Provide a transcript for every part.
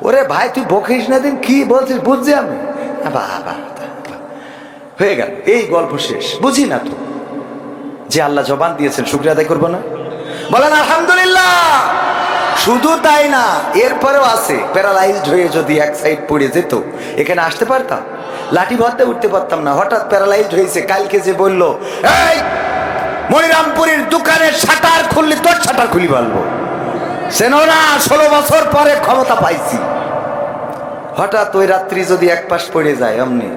ওরে ভাই তুই বকিস না, দিন কি বলছিস বুঝছি আমি। হয়ে গেল, এই গল্প শেষ। বুঝি না তো যে আল্লাহ জবান দিয়েছেন, শুকরিয়া আদায় করবো না? বলেন আলহামদুলিল্লাহ। শুধু তাই না, এরপরেও আছে প্যারালাইজড হয়ে যদি এক সাইড পড়ে যেত, এখানে আসতে পারতাম? লাঠি ভরতে উঠতে পারতাম না। হঠাৎ প্যারালাইজড হয়েছে, কালকে যে বললো এই মনিরামপুরের দোকানের শাটার খুললি, তোর শাটার খুলি বলবো, সেনো না 16 বছর পরে ক্ষমতা পাইছি। হঠাৎ ওই রাত্রি যদি এক পাশ পড়ে যায়, অমনি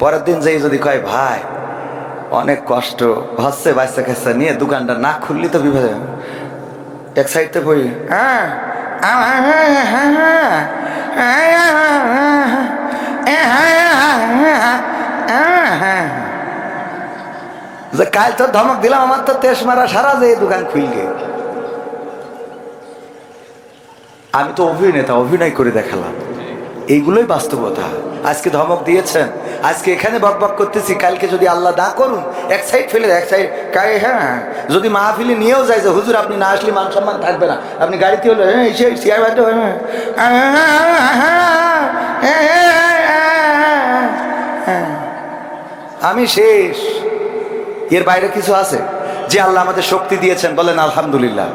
পরের দিন যাই যদি কয় ভাই অনেক কষ্ট হচ্ছে, বাচ্চা কাচ্চা নিয়ে দোকানটা না খুললি তো বিপদ, এক সাইডতে পড়ি, কাল তো ধমক দিলাম, আমার তো তেজ মারা সারা যে দোকান খুলগে। আমি তো অভিনেতা, অভিনয় করে দেখালাম। এইগুলোই বাস্তবতা। আজকে ধমক দিয়েছেন, আজকে এখানে বকবক করতেছি, কালকে যদি আল্লাহ না করুন এক সাইড ফেলে এক সাইড হ্যাঁ, যদি মাহফিলে নিয়েও যায় যে হুজুর আপনি না আসলে মান সম্মান থাকবে না, আপনি গাড়িতে হলো আমি শেষ। এর বাইরে কিছু আছে? যে আল্লাহ আমাদের শক্তি দিয়েছেন, বলেন আলহামদুলিল্লাহ।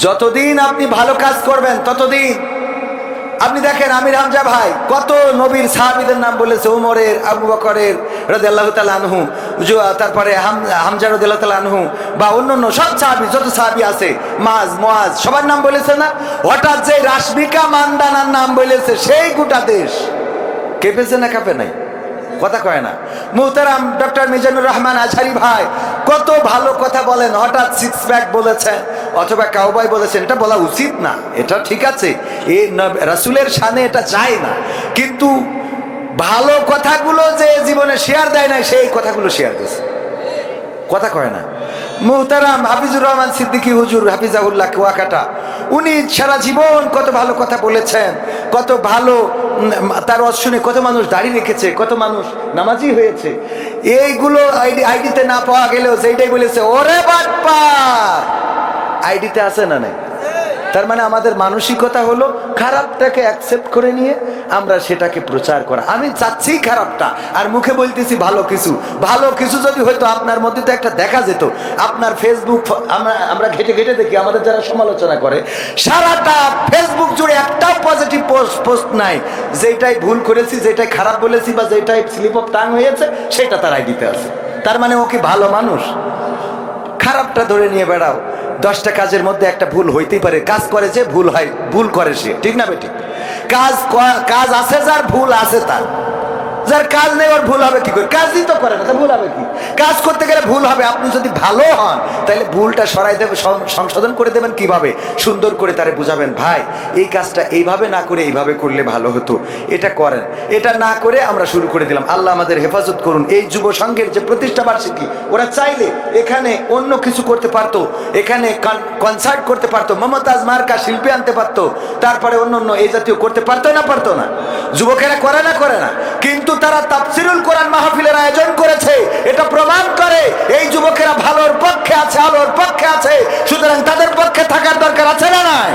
যতদিন আপনি ভালো কাজ করবেন ততদিন, আপনি দেখেন আমির হামজা ভাই কত নবীর সাহাবীদের নাম বলেছে, উমরের, আবু বকরের রাদিয়াল্লাহু তাআলা আনহু, তারপরে হামজা রাদিয়াল্লাহু তাআলা আনহু, বা অন্যান্য সব সাহাবী, যত সাহাবী আছে, মুআজ সবার নাম বলেছে না? হঠাৎ যে রাশমিকা মান্দানার নাম বলেছে, সেই গোটা দেশ কেঁপেছে না কাঁপে নাই? কথা কয় না? মুহতারাম ডক্টর মিজানুর রহমান আজহারি ভাই কত ভালো কথা বলেন, হঠাৎ সিক্স প্যাক বলেছেন অথবা কাউবয় বলেছেন। এটা বলা উচিত না, এটা ঠিক আছে, এই রাসূলের শানে এটা চাই না, কিন্তু ভালো কথাগুলো যে জীবনে শেয়ার দেয় না, সেই কথাগুলো শেয়ার দিয়েছে। কথা কয় না? মুহতারাম হাফিজুর রহমান সিদ্দিকী হুজুর হাফিজাহুল্লাহ কুয়াকাটা, উনি সারা জীবন কত ভালো কথা বলেছেন, কত ভালো, তার ওয়াজ শুনে কত মানুষ দাঁড়িয়ে রেখেছে, কত মানুষ নামাজি হয়েছে। এইগুলো আইডিতে না পাওয়া গেলেও যেটাই বলেছে, ওরে বাটপার, আইডিতে আছে না নাই? তার মানে আমাদের মানসিকতা হলো খারাপটাকে অ্যাকসেপ্ট করে নিয়ে আমরা সেটাকে প্রচার করা। আমি চাচ্ছি খারাপটা, আর মুখে বলতেছি ভালো কিছু। ভালো কিছু যদি হয়তো আপনার মধ্যে তো একটা দেখা যেত। আপনার ফেসবুক আমরা ঘেটে ঘেটে দেখি, আমাদের যারা সমালোচনা করে, সারাটা ফেসবুক জুড়ে একটাও পজিটিভ পোস্ট নাই, যেটাই ভুল করেছি, যেটাই খারাপ বলেছি, বা যেটাই স্লিপ অফ টাং হয়েছে সেটা তার আইডিতে আছে। তার মানে ও কি ভালো মানুষ? খারাপটা ধরে নিয়ে বেড়াও। 10টা কাজের মধ্যে একটা ভুল হইতেই পারে, কাজ করে যে ভুল হয়, ভুল করে সে, ঠিক না বেঠিক? কাজ আছে যার, ভুল আছে তার। যার কাজ নেই ওর ভুল হবে কি করে? কাজই তো করে না, তা ভুল হবে কি? কাজ করতে গেলে ভুল হবে। আপনি যদি ভালো হন তাহলে ভুলটা সরাই দেবেন, সংশোধন করে দেবেন। কিভাবে? সুন্দর করে তারে বুঝাবেন, ভাই এই কাজটা এইভাবে না করে এইভাবে করলে ভালো হতো, এটা করেন। এটা না করে আমরা শুরু করে দিলাম। আল্লাহ আমাদের হেফাজত করুন। এই যুব সংঘের যে প্রতিষ্ঠা বার্ষিকী, ওরা চাইলে এখানে অন্য কিছু করতে পারতো, এখানে কনসার্ট করতে পারতো, মমতাজ মার্কা শিল্পী আনতে পারতো, তারপরে অন্য এই জাতীয় করতে পারতো না? পারতো না? যুবকেরা করে না? করে না? কিন্তু তারা তাফসিরুল কোরআন মাহফিলের আয়োজন করেছে। এটা প্রমাণ করে এই যুবকেরা ভালোর পক্ষে আছে, আলোর পক্ষে আছে। সুতরাং তাদের পক্ষে থাকার দরকার আছে না নাই?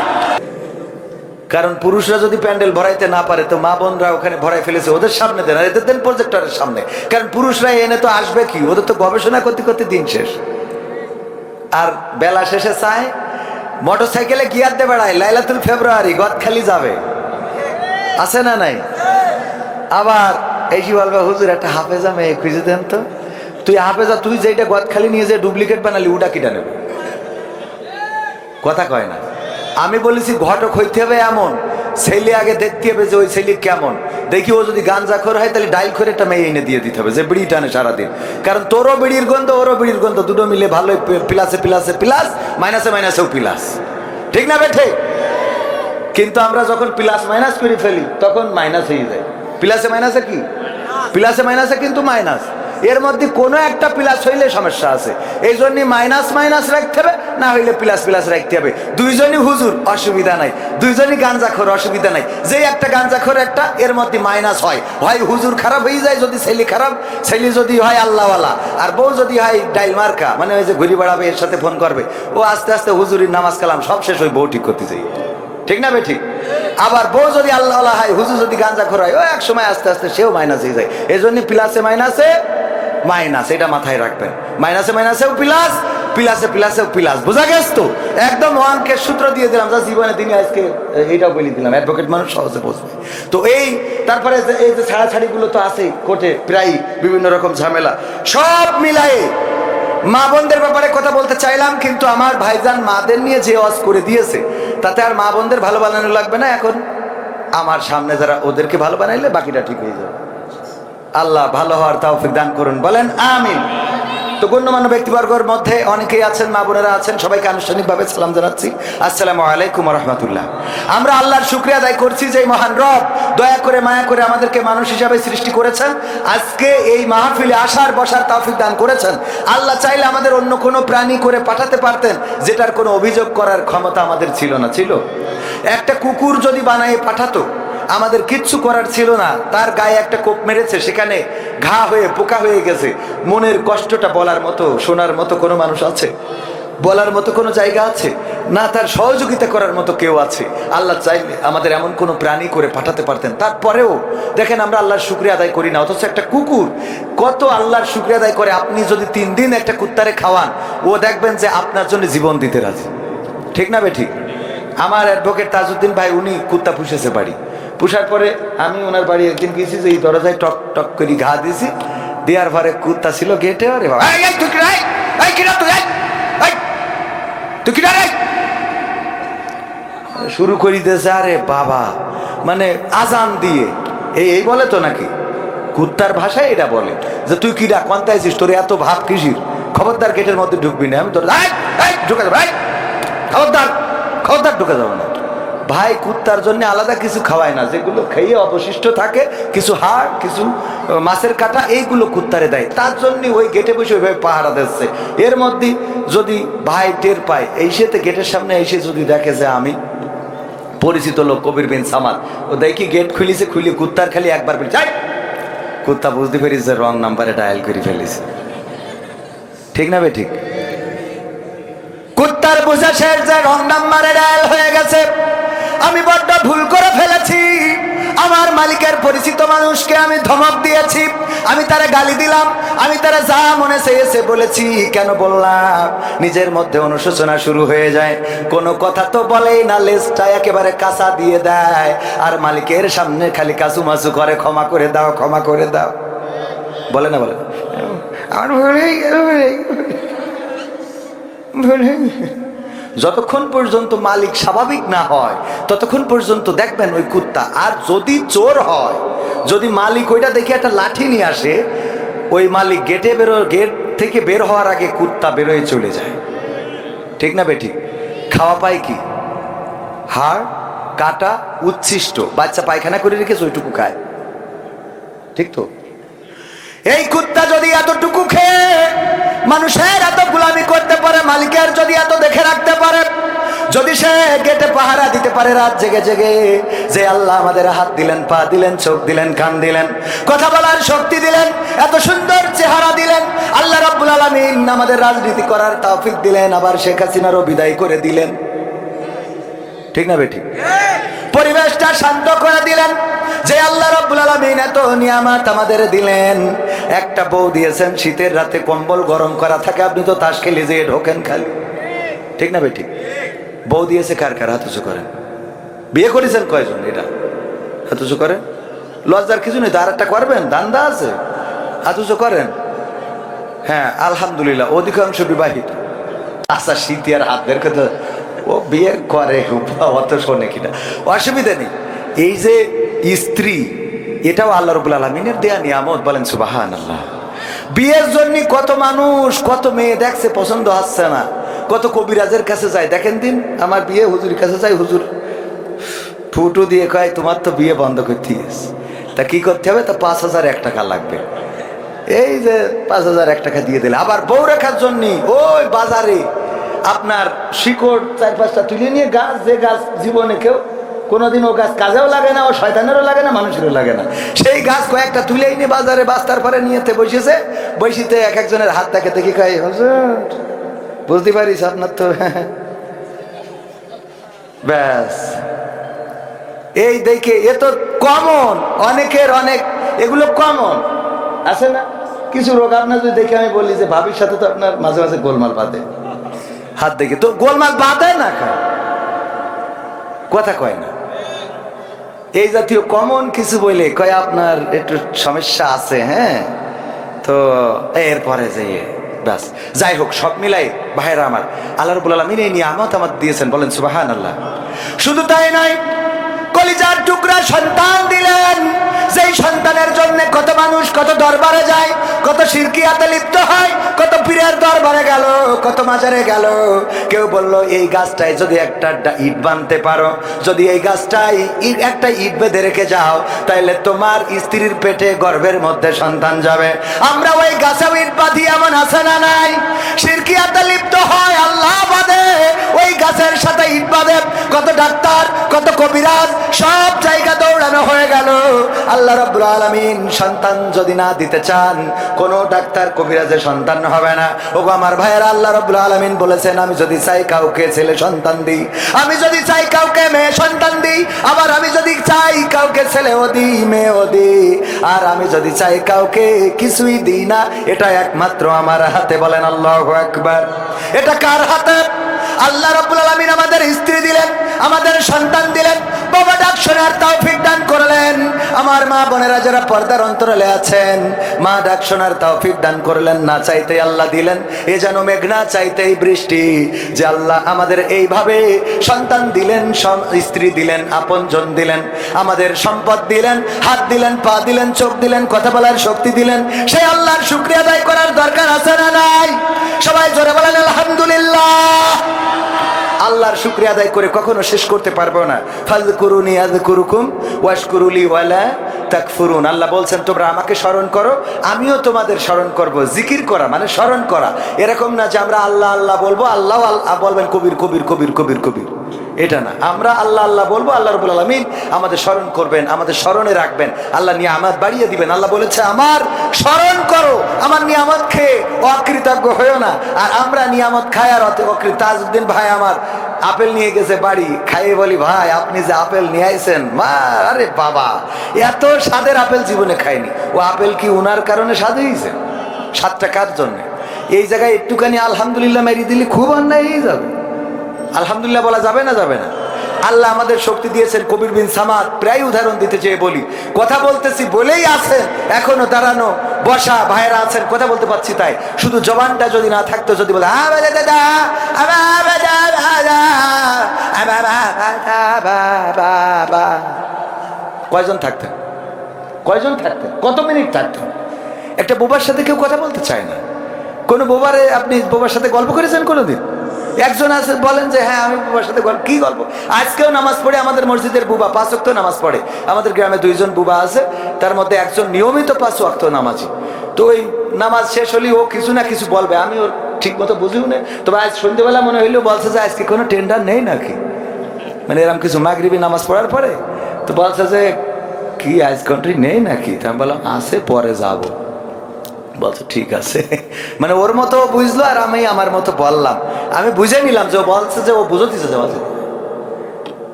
কারণ পুরুষরা যদি প্যান্ডেল ভরাইতে না পারে, তো মা বোনরা ওখানে ভরাই ফেলেছে, ওদের সামনে দেন, আর এদের দেন প্রজেক্টরের সামনে। কারণ পুরুষরা এনে তো আসবে কি, ওদের তো গবেষণা করতে করতে দিন শেষ। আর বেলা শেষে চায় মোটর সাইকেলে গিয়ার দিয়ে বেড়ায়, লাইলাতুল ফেব্রুয়ারি গদখালি যাবে, আছে না নাই? আবার এই কি বলবে, হুজুর একটা হাফেজা মেয়ে খুঁজে দেন তো। তুই হাফেজা, তুই যেটা গদখালি নিয়ে যে ডুপ্লিকেট বানালি, ওটা কিটা নেবে? কথা কয় না? আমি বলেছি ঘটক হইতে হবে এমন ছেলে, আগে দেখতে হবে যে ওই ছেলে কেমন। দেখি ও যদি গাঞ্জাখোর হয় তাহলে ডাইল করে একটা মেয়ে এনে দিয়ে দিতে হবে, যে বিড়ি টানে সারাদিন। কারণ তোরও বিড়ির গন্ধ, ওরও বিড়ির গন্ধ, দুটো মিলে ভালোই প্লাসে প্লাসে প্লাস, মাইনাসে মাইনাসেও প্লাস, ঠিক না বেঠে? কিন্তু আমরা যখন প্লাস মাইনাস করে ফেলি তখন মাইনাস হয়ে যায়। প্লাসে মাইনাসে কি? প্লাসে মাইনাসে কিন্তু মাইনাস। এর মধ্যে কোনো একটা প্লাস হইলে সমস্যা আছে, এই জন্য মাইনাস মাইনাস রাখতে হবে, না হইলে প্লাস প্লাস রাখতে হবে। দুইজনই হুজুর অসুবিধা নাই, দুইজনই গাঞ্জাখোর অসুবিধা নাই। যে একটা গাঞ্জাখোর একটা এর মধ্যে মাইনাস হয়, হয় হুজুর খারাপ হয়ে যায় যদি ছেলে খারাপ, ছেলে যদি হয় আল্লাহওয়ালা, আর বউ যদি হয় ডাইল মার্কা, মানে ওই যে ঘুরি বেড়াবে, এর সাথে ফোন করবে, ও আস্তে আস্তে হুজুরির নামাজ কালাম সব শেষ ওই বউ ঠিক করতে চাই, ঠিক না বে ঠিক? আবার বউ যদি আল্লাহ হয়, হুজুর যদি গাঞ্জাখোর হয়, ও এক সময় আস্তে আস্তে সেও মাইনাস হয়ে যায়। এই জন্য প্লাসে মাইনাসে মাইনাস, এটা মাথায় রাখবেন। মাইনাসে মাইনাসেও প্লাস, প্লাসে প্লাসেও প্লাস। বোঝা গেছে তো? একদম অঙ্কের সূত্র দিয়ে দিলাম, যা জীবনে তিনি আজকে এইটাও বলে দিলাম, অ্যাডভোকেট মানুষ সহজে বুঝবে। তো এই তারপরে এই যে ছাড়াছাড়িগুলো তো আছেই কোর্টে, প্রায় বিভিন্ন রকম ঝামেলা, সব মিলায়ে মা বোনদের ব্যাপারে কথা বলতে চাইলাম, কিন্তু আমার ভাইজান মাদের নিয়ে যে ওয়াজ করে দিয়েছে তাতে আর মা বোনদের ভালো বানানো লাগবে না। এখন আমার সামনে যারা, ওদেরকে ভালো বানাইলে বাকিটা ঠিক হয়ে যাবে। আল্লাহ ভালো হওয়ার তৌফিক দান করুন, বলেন আমিন। তো গণ্যমান্য ব্যক্তিবর্গের মধ্যে অনেকেই আছেন, মা বোনেরা আছেন, সবাইকে আনুষ্ঠানিকভাবে সালাম জানাচ্ছি, আসসালামু আলাইকুম ওয়া রাহমাতুল্লাহ। আমরা আল্লাহর শুকরিয়া আদায় করছি যে মহান রব দয়া করে মায়া করে আমাদেরকে মানুষ হিসাবে সৃষ্টি করেছেন, আজকে এই মাহফিলে আসার বসার তৌফিক দান করেছেন। আল্লাহ চাইলে আমাদের অন্য কোনো প্রাণী করে পাঠাতে পারতেন, যেটার কোনো অভিযোগ করার ক্ষমতা আমাদের ছিল না। ছিল একটা কুকুর যদি বানিয়ে পাঠাতো, আমাদের কিচ্ছু করার ছিল না। তার গায়ে একটা কোপ মেরেছে, সেখানে ঘা হয়ে পোকা হয়ে গেছে, মনের কষ্টটা বলার মতো শোনার মতো কোনো মানুষ আছে? বলার মতো কোনো জায়গা আছে না? তার সহযোগিতা করার মতো কেউ আছে? আল্লাহ চাইলে আমাদের এমন কোনো প্রাণী করে পাঠাতে পারতেন। তারপরেও দেখেন আমরা আল্লাহর শুকরিয়া আদায় করি না, অথচ একটা কুকুর কত আল্লাহর শুকরিয়া আদায় করে। আপনি যদি 3 দিন একটা কুত্তারে খাওয়ান, ও দেখবেন যে আপনার জন্য জীবন দিতে রাজি, ঠিক না বে ঠিক? আমার অ্যাডভোকেট তাজউদ্দিন ভাই, উনি কুত্তা পুষেছে বাড়ি, পুষার পরে আমি ওনার বাড়ি একদিন গেছি, যে এই দরজায় টক টক করে ঘা দিয়েছি, দেওয়ার পরে কুত্তা ছিল গেটে, আরে বাবা শুরু করি দিয়েছে, আরে বাবা, মানে আজান দিয়ে এই বলে তো নাকি, কুত্তার ভাষায় এটা বলে যে তুই কি ডাক মানতে আছিস, তোর এত ভাব কিসির, খবরদার গেটের মধ্যে ঢুকবি না। আমি তোর ঢুকে যাবো, খবরদার খবরদার ঢুকে যাবো না। ভাই কুত্তার জন্য আলাদা কিছু খাওয়ায় না, যেগুলো খেয়ে অবশিষ্ট থাকে, কিছু হাড়, কিছু মাছের কাটা, এইগুলো কুত্তারে দেয়। তার জন্য ওই গেটে বসে ওইভাবে পাহারা দিচ্ছে। এর মধ্যে যদি ভাই টের পায়, এই সেতে গেটের সামনে এসে যদি দেখে যে আমি পরিচিত লোক কবির বিন সামাদ, ও দেখি গেট খুলিছে, খুলে কুত্তার খালি একবার বলি যাই, কুত্তা বুঝতে পেরেছে রং নাম্বারে ডায়াল করে ফেলেছে, ঠিক না বে ঠিক? কুত্তার বোঝা শেষ যে রং নাম্বারে ডায়াল হয়ে গেছে, আমি বড্ড ভুল করে ফেলেছি, আমার মালিকের পরিচিত মানুষকে আমি ধমক দিয়েছি, আমি তারা গালি দিলাম, আমি তারা যা মনে চেয়েছে বলেছি। কেন বললাম? নিজের মধ্যে অনুশোচনা শুরু হয়ে যায়, কোনো কথা তো বলেই না, লেজটা একেবারে কাঁচা দিয়ে দেয়, আর মালিকের সামনে খালি কাচুমাচু করে, ক্ষমা করে দাও, ক্ষমা করে দাও, বলে না? বলে আমার ভুলে যতক্ষণ পর্যন্ত মালিক স্বাভাবিক না হয় ততক্ষণ পর্যন্ত দেখবেন ওই কুত্তা। আর যদি চোর হয়, যদি মালিক ওইটা দেখে একটা লাঠি নিয়ে আসে, ওই মালিক গেট থেকে বের হওয়ার আগে কুত্তা বেরোয় চলে যায়, ঠিক না বেঠিক? খাওয়া পায় কি? হাড় কাটা উচ্ছিষ্ট, বাচ্চা পায়খানা করে রেখেছে ওইটুকু খায়, ঠিক তো? এই কুত্তা যদি এতটুকু খেয়ে মানুষের এত গোলামি করতে পারে, মালিকের যদি এত দেখে রাখতে পারে, যদি সে গেটে পাহারা দিতে পারে রাত জেগে জেগে, যে আল্লাহ আমাদের হাত দিলেন, পা দিলেন, চোখ দিলেন, কান দিলেন, কথা বলার শক্তি দিলেন, এত সুন্দর চেহারা দিলেন, আল্লাহ রাব্বুল আলামিন আমাদের রাজনীতি করার তৌফিক দিলেন, আবার শেখ হাসিনারও বিদায় করে দিলেন, ঠিক না বেঠিক? পরিবেশটা শান্ত করে দিলেন, যে আল্লাহ রাব্বুল আলামিন এত নিয়ামত আমাদের দিলেন। একটা বউ দিয়েছেন, শীতের রাতে কম্বল গরম করা থাকে, আপনি তো তাস খেলে যেয়ে ঢোকেন খালি, ঠিক না বেঠিক? বউ দিয়েছে কার কার? হাত উঁচু করেন। বিয়ে করেছেন কয়জন? এটা হাত উঁচু করেন। লজ্জার কিছু নেই, আর একটা করবেন, দান্দা আছে, হাত উঁচু করেন। হ্যাঁ আলহামদুলিল্লাহ, অধিকাংশ বিবাহিত। আচ্ছা শীতে আর হাত বের করতে, ও বিয়ে করে, অত শোনে কিনা, অসুবিধা নেই। এই যে স্ত্রী, এটাও আল্লাহ রাব্বুল আলামিনের দেয়া নিয়ামত, বলেন সুবহানাল্লাহ। বিয়ের জন্য কত মানুষ, কত মেয়ে দেখছে, পছন্দ হচ্ছে না, কত কবিরাজের কাছে যায়। দেখেন দিন আমার বিয়ে, হুজুরের কাছে যায়, হুজুর ফুটো দিয়ে কয় তোমার তো বিয়ে বন্ধ করতে গেছে, তা কি করতে হবে? তা ৫,০০০ টাকা লাগবে। এই যে 5,000 টাকা দিয়ে দিলে, আবার বউ রাখার জন্য ওই বাজারে আপনার শিকড় 4-5টা তুলে নিয়ে গাছ, যে গাছ জীবনে কেউ কোনোদিন ও গাছ কাজেও লাগে না, ও শয়তানেরও লাগে না, মানুষেরও লাগে না, সেই গাছ কয়েকটা তুলে নিয়ে বাজারে বাস্তার পরে নিয়েতে বসেছে। বসিতে এক একজনের হাত দেখে দেখি কয়, হুজুর বুঝতে পারিস আপনার তো ব্যাস। এই দেখে এ তো কমন, অনেকের অনেক, এগুলো কমন আছে না কিছু রোগ। আপনার যদি দেখে আমি বলি যে ভাবির সাথে তো আপনার মাঝে মাঝে গোলমাল বাঁধে, হাত দেখে তো গোলমাল বাঁধে না, কথা কয় না, এই জাতীয় কমন কিছু বলে কয় আপনার একটু সমস্যা আছে। হ্যাঁ, তো এরপরে যে ব্যাস, যাই হোক, সব মিলাই ভাইরা আমার, আল্লাহ রাব্বুল আলামিন এই নিয়ামত আমাদের দিয়েছেন, বলেন সুবহানাল্লাহ। শুধু তাই নয়, কলিজার টুকরা সন্তান দিলেন, যেই সন্তানের জন্য কত মানুষ কত দরবারে যায়, কত শিরকিয়াতে লিপ্ত হয়, কত পীরের দরবারে গেল, কত মাজারে গেল। কেউ বলল এই গাছটায় যদি একটা ইট বাঁধতে পারো, যদি এই গাছটায় একটা ইট বেঁধে রেখে যাও, তাহলে তোমার স্ত্রীর পেটে গর্ভের মধ্যে সন্তান যাবে। আমরা ওই গাছে ইট বাঁধি, এমন আছে না নাই? শিরকিয়াতে লিপ্ত হয়, আল্লাহ বাদে ওই গাছের সাথে ইট বাঁধে। কত ডাক্তার, কত কবিরাজ, সব জায়গা দৌড়ানো হয়ে গেল। আল্লাহ রাব্বুল আলামিন সন্তান যদি না দিতে চান, কোন ডাক্তার কবিরাজের সন্তান হবে না। ওগো আমার ভাইয়েরা, আল্লাহ রাব্বুল আলামিন বলেছেন, আমি যদি চাই কাউকে ছেলে সন্তান দিই, আমি যদি চাই কাউকে মেয়ে সন্তান দিই, আবার আমি যদি চাই কাউকে ছেলেও দিই মেয়েও দিই, আর আমি যদি চাই কাউকে কিছুই দিই না, এটা একমাত্র আমার হাতে। বলেন আল্লাহু আকবার। এটা কার হাতে? আল্লাহ রাব্বুল আলামিন আমাদের স্ত্রী দিলেন, আমাদের সন্তান দিলেন, বাবা ডাক শোনার তৌফিক দান করলেন। আমার মা বোনেরা যারা পর্দার অন্তরালে আছেন, মা ডাক শোনার তৌফিক দান করলেন। না চাইতেই আল্লাহ দিলেন, এ যেন মেঘ না চাইতেই বৃষ্টি, যে আল্লাহ আমাদের এইভাবে সন্তান দিলেন, স্ত্রী দিলেন, আপনজন দিলেন, আমাদের সম্পদ দিলেন, হাত দিলেন, পা দিলেন, চোখ দিলেন, কথা বলার শক্তি দিলেন। সেই আল্লাহর শুকরিয়া আদায় করার দরকার আছে না নাই? সবাই জোরে বলেন আলহামদুলিল্লাহ। আল্লাহর শুকরিয়া আদায় করে কখনো শেষ করতে পারবো না। ফাযকুরুনি আযকুরুকুম ওয়াশকুরুলি ওয়ালা তাকফুরুন। আল্লাহ বলছেন, তোমরা আমাকে স্মরণ করো, আমিও তোমাদের স্মরণ করব। জিকির করা মানে স্মরণ করা, এরকম না যে আমরা আল্লাহ আল্লাহ বলবো, আল্লাহ আল্লাহ বলবেন কবির কবির কবির কবির কবির, এটা না। আমরা আল্লাহ আল্লাহ বলবো, আল্লাহ রাব্বুল আলামিন আমাদের স্মরণ করবেন, আমাদের স্মরণে রাখবেন, আল্লাহ নিয়ামত বাড়িয়ে দিবেন। আল্লাহ বলেছে, আমার স্মরণ করো, আমার নিয়ামত খেয়ে অকৃতজ্ঞ হয়েও না। আর আমরা নিয়ামত খাই আর অকৃতজ্ঞ। তাজউদ্দিন ভাই আমার আপেল নিয়ে গেছে বাড়ি, খাইয়ে বলি, ভাই আপনি যে আপেল নিয়ে আইছেন, মা আরে বাবা, এত স্বাদের আপেল জীবনে খাইনি। ও আপেল কি উনার কারণে স্বাদ হয়েছে? স্বাদটা কার জন্যে? এই জায়গায় একটুখানি আলহামদুলিল্লাহ মেরি দিলে খুব অন্যায় হয়ে যাবে। আলহামদুলিল্লাহ বলা যাবে না? যাবে না। আল্লাহ আমাদের শক্তি দিয়েছেন। কবির বিন সামাদ প্রায় উদাহরণ দিতে চেয়ে বলি, কথা বলতেছি বলেই আছেন, এখনো দাঁড়ানো বসা ভাইয়েরা আছেন, কথা বলতে পারছি তাই। শুধু জবানটা যদি না থাকতো, যদি বলে কয়জন থাকতেন? কয়জন থাকতেন? কত মিনিট থাকতেন? একটা বোবার সাথে কেউ কথা বলতে চায় না। কোনো বোবারে আপনি বোবার সাথে গল্প করেছেন কোনোদিন? একজন আছে বলেন যে হ্যাঁ আমি বুবার সাথে গল্প, কি গল্প? আজকেও নামাজ পড়ে আমাদের মসজিদের বুবা 5 ওয়াক্ত নামাজ পড়ে। আমাদের গ্রামে 2 জন বুবা আছে, তার মধ্যে একজন নিয়মিত 5 ওয়াক্ত নামাজি। তো ওই নামাজ শেষ হলেই ও কিছু না কিছু বলবে, আমি ওর ঠিক মতো বুঝিও না। তবে আজ সন্ধ্যেবেলা মনে হইলেও বলছে যে আজকে কোনো টেন্ডার নেই নাকি, মানে এরকম কিছু মাগরিবি নামাজ পড়ার পরে তো বলছে যে কি আজ কন্ট্রি নেই নাকি? তা আমি বললাম আছে, পরে যাবো। বলছে ঠিক আছে, মানে ওর মতো বুঝলো আর আমি আমার মতো বললাম। আমি বুঝে নিলাম যে ও বলছে যে ও বুঝতেছে যে বলছে,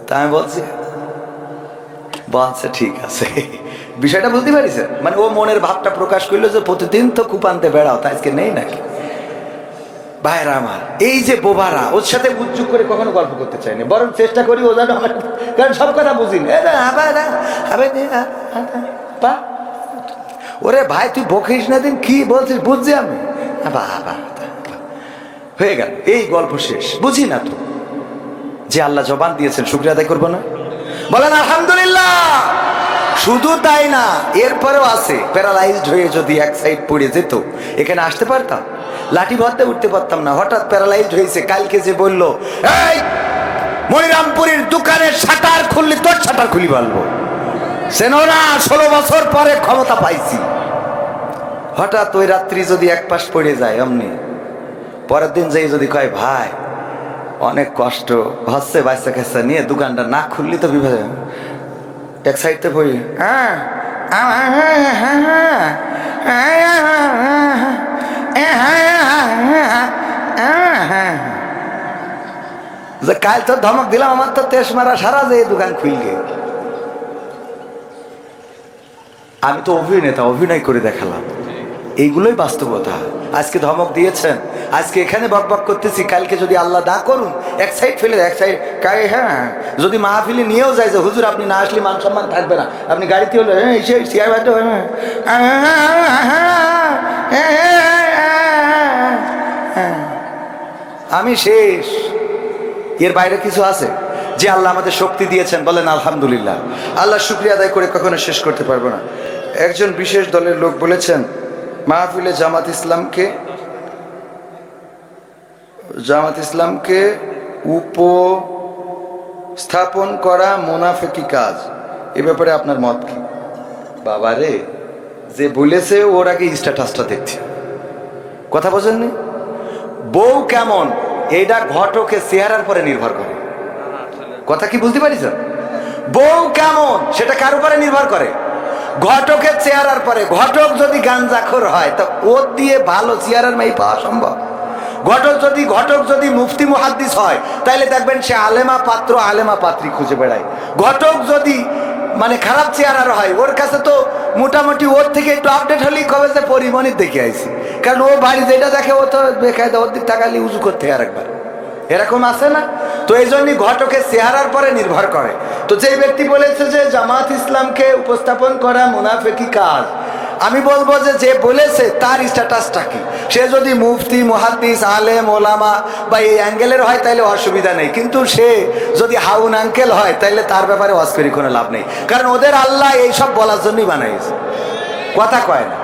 তা আমি বলছি বলছে ঠিক আছে। বিষয়টা বুঝতে পারিস? মানে ও মনের ভাবটা প্রকাশ করলো যে প্রতিদিন তো কুপান্তে বেড়াও, তা আজকে নেই নাকি? ভাইরা আমার, এই যে বোবারা, ওর সাথে উজ্জুক করে কখনো গল্প করতে চাই না, বরং চেষ্টা করি ও যেন আমার, কারণ সব কথা বুঝি না। ওরে ভাই তুই বকিস না, দিন কি বলছিস বুঝছি আমি, হয়ে গেল, এই গল্প শেষ। বুঝি না তো যে আল্লাহ জবান দিয়েছেন, শুকরিয়া আদায় করবো না? বলেন আলহামদুলিল্লাহ। শুধু তাই না, এরপরেও আছে, প্যারালাইজড হয়ে যদি এক সাইড পড়ে যেত, এখানে আসতে পারতাম? লাঠি ভরতে উঠতে পারতাম না। হঠাৎ প্যারালাইজড হয়েছে, কালকে যে বললো এই মনিরামপুরের দোকানের শাটার খুললি, তোর শাটার খুলি বলবো, সেনো না 16 বছর পরে ক্ষমতা পাইছি। হঠাৎ ওই রাত্রি যদি এক পাশ পড়ে যায় অমনি, পরের দিন যেই যদি কয় ভাই অনেক কষ্ট হচ্ছে, বাচ্চা কাচ্চা নিয়ে দোকানটা না খুললি তো বিপদ, এক সাইডতে পড়ি যে কাল তো ধমক দিলাম, আমার তো তেস মারা সারা যে দোকান খুললে। আমি তো অভিনেতা, অভিনয় করে দেখালাম, এইগুলোই বাস্তবতা। আজকে ধমক দিয়েছেন, আজকে এখানে বক বক করতেছি, কালকে যদি আল্লাহ দা করুন এক সাইড ফেলে এক সাইড কায়ে, হ্যাঁ যদি মাহফিলে নিয়েও যায় যে হুজুর আপনি না আসলে মান সম্মান থাকবে না, আপনি গাড়িতে হলে আমি শেষ, এর বাইরে কিছু আছে? যে আল্লাহ আমাদের শক্তি দিয়েছেন বলেন আলহামদুলিল্লাহ। আল্লাহ শুকরিয়া আদায় করে কখনো শেষ করতে পারবো না। একজন বিশেষ দলের লোক বলেছেন মাহফিলে জামাত ইসলামকে উপস্থাপন করা মুনাফিকি কাজ, এ ব্যাপারে আপনার মত কি? বাবারে, যে বলেছে ওর আগে স্ট্যাটাসটা দেখছি, কথা বোঝেননি? বউ কেমন এইটা ঘটকের চেহারার পরে নির্ভর করে, কথা কি বুঝতে পারিস? বউ কেমন সেটা কার উপরে নির্ভর করে? ঘটকের চেহারার পরে। ঘটক যদি গাঞ্জাখোর হয় তা ওর দিয়ে ভালো চেহারার মেয়ে পাওয়া সম্ভব? ঘটক যদি মুফতি মুহাদ্দিস হয় তাহলে দেখবেন সে আলেমা পাত্র আলেমা পাত্রী খুঁজে বেড়ায়। ঘটক যদি মানে খারাপ চেহারার হয়, ওর কাছে তো মোটামুটি ওর থেকে একটু আপডেট হলেই কবে যে পরিমণির দেখে আইছি, কারণ ও বাড়ি যেটা দেখে ও তো দেখায়, ওর দিক তাকালি উজু করতে আর একবার, এরকম আছে না? তো এই জন্যই ঘটকের চেহারার পরে নির্ভর করে। তো যেই ব্যক্তি বলেছে যে জামাত ইসলামকে উপস্থাপন করা মুনাফিকি কাজ, আমি বলবো যে বলেছে তার স্ট্যাটাসটা কি? সে যদি মুফতি মুহাদ্দিস আলেম ওলামা বা এই অ্যাঙ্গেলের হয় তাহলে অসুবিধা নেই, কিন্তু সে যদি হাউন আঙ্কেল হয় তাহলে তার ব্যাপারে অস্করি কোনো লাভ নেই, কারণ ওদের আল্লাহ এইসব বলার জন্যই বানাইছে, কথা কয় না,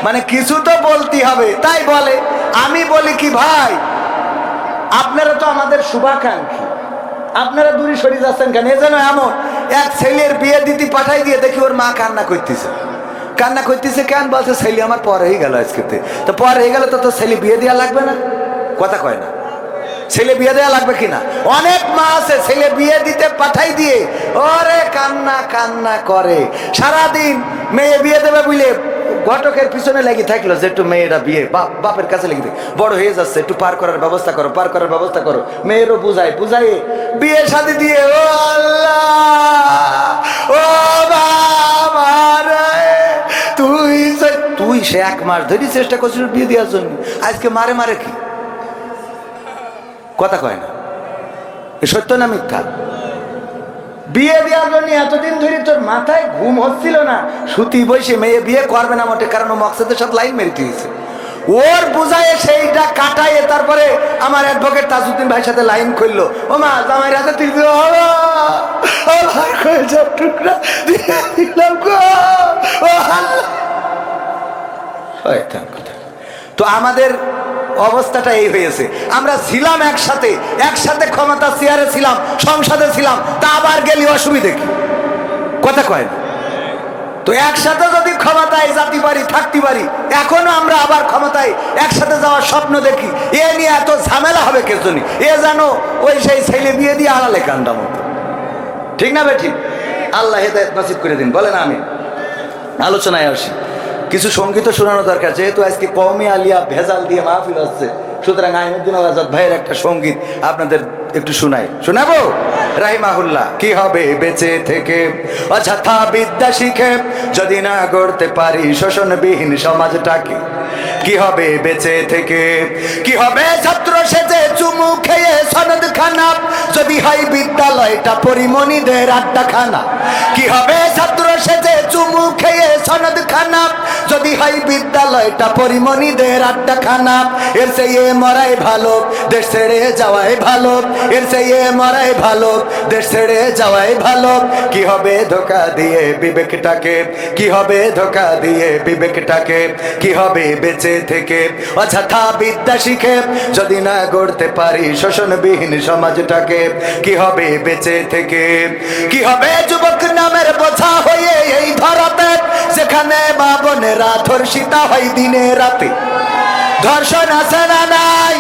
মানে কিছু তো বলতে হবে তাই বলে। আমি বলি কি ভাই, আপনারা তো আমাদের শুভাকাঙ্ক্ষী, আপনারা দূরে সরে যাচ্ছেন কেন? এ যেন এমন এক ছেলের বিয়ে দিতে পাঠাই দিয়ে দেখি ওর মা কান্না করতেছে কেন? বলছে ছেলে আমার পর হয়ে গেল, আজকে তো পর হয়ে গেল, তো ছেলে বিয়ে দেওয়া লাগবে না, কথা কয় না? ছেলে বিয়ে দেওয়া লাগবে কিনা? অনেক মা আছে ছেলে বিয়ে দিতে পাঠাই দিয়ে ওরে কান্না করে সারাদিন, মেয়ে বিয়ে দেবে বুঝলে ঘটকের পিছনে লেগে থাকলো যে একটু মেয়েরা বিয়ে বাপের কাছে লেগে থাকে, বড় হয়ে যাচ্ছে একটু পার করার ব্যবস্থা করো, মেয়েরও বুঝাই বিয়ে শাদী দিয়ে, ও আল্লাহ, ও বাবা রে, তুই সে 1 মাস ধরে চেষ্টা করছিস বিয়ে দেওয়ার জন্য, আজকে মারে কি, কথা কয় না? এ সত্য না মিথ্যা? বিয়ে দেওয়ার জন্য এতদিন ধরে তোর মাথায় ঘুম হচ্ছিল না, সুতি বসে মেয়ে বিয়ে করবে না মোটে, কারণ ও মকসদের সাথে লাইন মেরে দিয়েছে, ওর বুঝায় সেইটা কাটাইয়ে তারপরে আমার অ্যাডভোকেট তাজউদ্দিন ভাইয়ের সাথে লাইন করলো, ও মা জামাই রাতে তুই টুকরা দিয়ে দিলাম গো, ও আল্লাহ। তো আমাদের অবস্থাটা এই হয়েছে, আমরা ছিলাম একসাথে ক্ষমতা চেয়ারে ছিলাম, সংসদে ছিলাম, তা আবার গেলি অসুবিধে কি, কথা কয় না? তো একসাথে যদি ক্ষমতায় যেতে পারি থাকতে পারি, এখনো আমরা আবার ক্ষমতায় একসাথে যাওয়ার স্বপ্ন দেখি, এ নিয়ে এত ঝামেলা হবে কে জন্য? এ যেন ওই সেই ছেলে বিয়ে দিয়ে আড়ালে কান্দা মতো, ঠিক না বেঠিক? আল্লাহ হেদায়েত নসিব করে দিন, বলেন আমি। আলোচনায় আসি, কিছু সঙ্গীত শোনানো দরকার, যেহেতু আজকে কওমি আলিয়া ভেজাল দিয়ে মাহফিল হচ্ছে, সুতরাং আইনুদ্দিন আজাদ ভাইয়ের একটা সঙ্গীত আপনাদের একটু শোনাবো। রাহিমাহুল্লাহ, কি হবে বেঁচে থেকে অযথা বিদ্যা শিখে যদি না গড়তে পারি শোষণবিহীন সমাজটাকে? কি হবে বেঁচে থেকে, কি হবে ছাত্র সেজে চুমু খেয়ে সনদ খানা যদি হয় বিদ্যালয়টা পরিমণিদের আড্ডাখানা? কি হবে ছাত্র সেজে চুমু খেয়ে সনদ খানা যদি হয় বিদ্যালয়টা পরিমণিদের আড্ডাখানা? এর চেয়ে মরাই ভালো দেশ ছেড়ে যাওয়াই ভালো, এর চেয়ে মরাই ভালো দেশ ছেড়ে যাওয়াই ভালো। কি হবে ধোকা দিয়ে বিবেকটাকে, কি হবে ধোকা দিয়ে বিবেকটাকে, কি হবে বেঁচে থেকে অযথা বিদ্যা শিখে যদি না গড়তে পারি শোষণবিহীন সমাজটাকে? কি হবে বেঁচে থেকে, কি হবে যুবক নামের বোঝা হয়ে এই ধরাতে, যেখানে মা বোনের মায়েরা ধর্ষিতা হয় দিনে রাতে। ধর্ষণ আছে না নাই?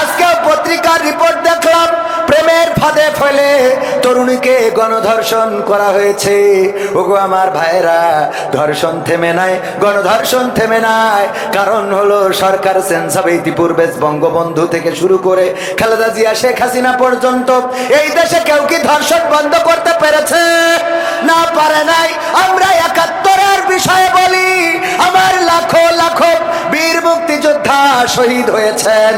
আজকে পত্রিকার রিপোর্ট দেখলাম, প্রেমের ফাঁদে ফেলে তরুণীকে গণধর্ষণ করা হয়েছে। ওগো আমার ভাইরা, ধর্ষণ থেমে নাই, গণধর্ষণ থেমে নাই। কারণ হলো সরকার চেঞ্জ হবে। ইতিপূর্বে বঙ্গবন্ধু থেকে শুরু করে খালেদা জিয়া, শেখ হাসিনা পর্যন্ত এই দেশে কেউ কি ধর্ষণ বন্ধ করতে পেরেছে? না, পারে নাই। আমরা ৭১-এর বিষয়ে বলি, আমার লাখো লাখো বীর মুক্তিযোদ্ধা শহীদ হয়েছেন।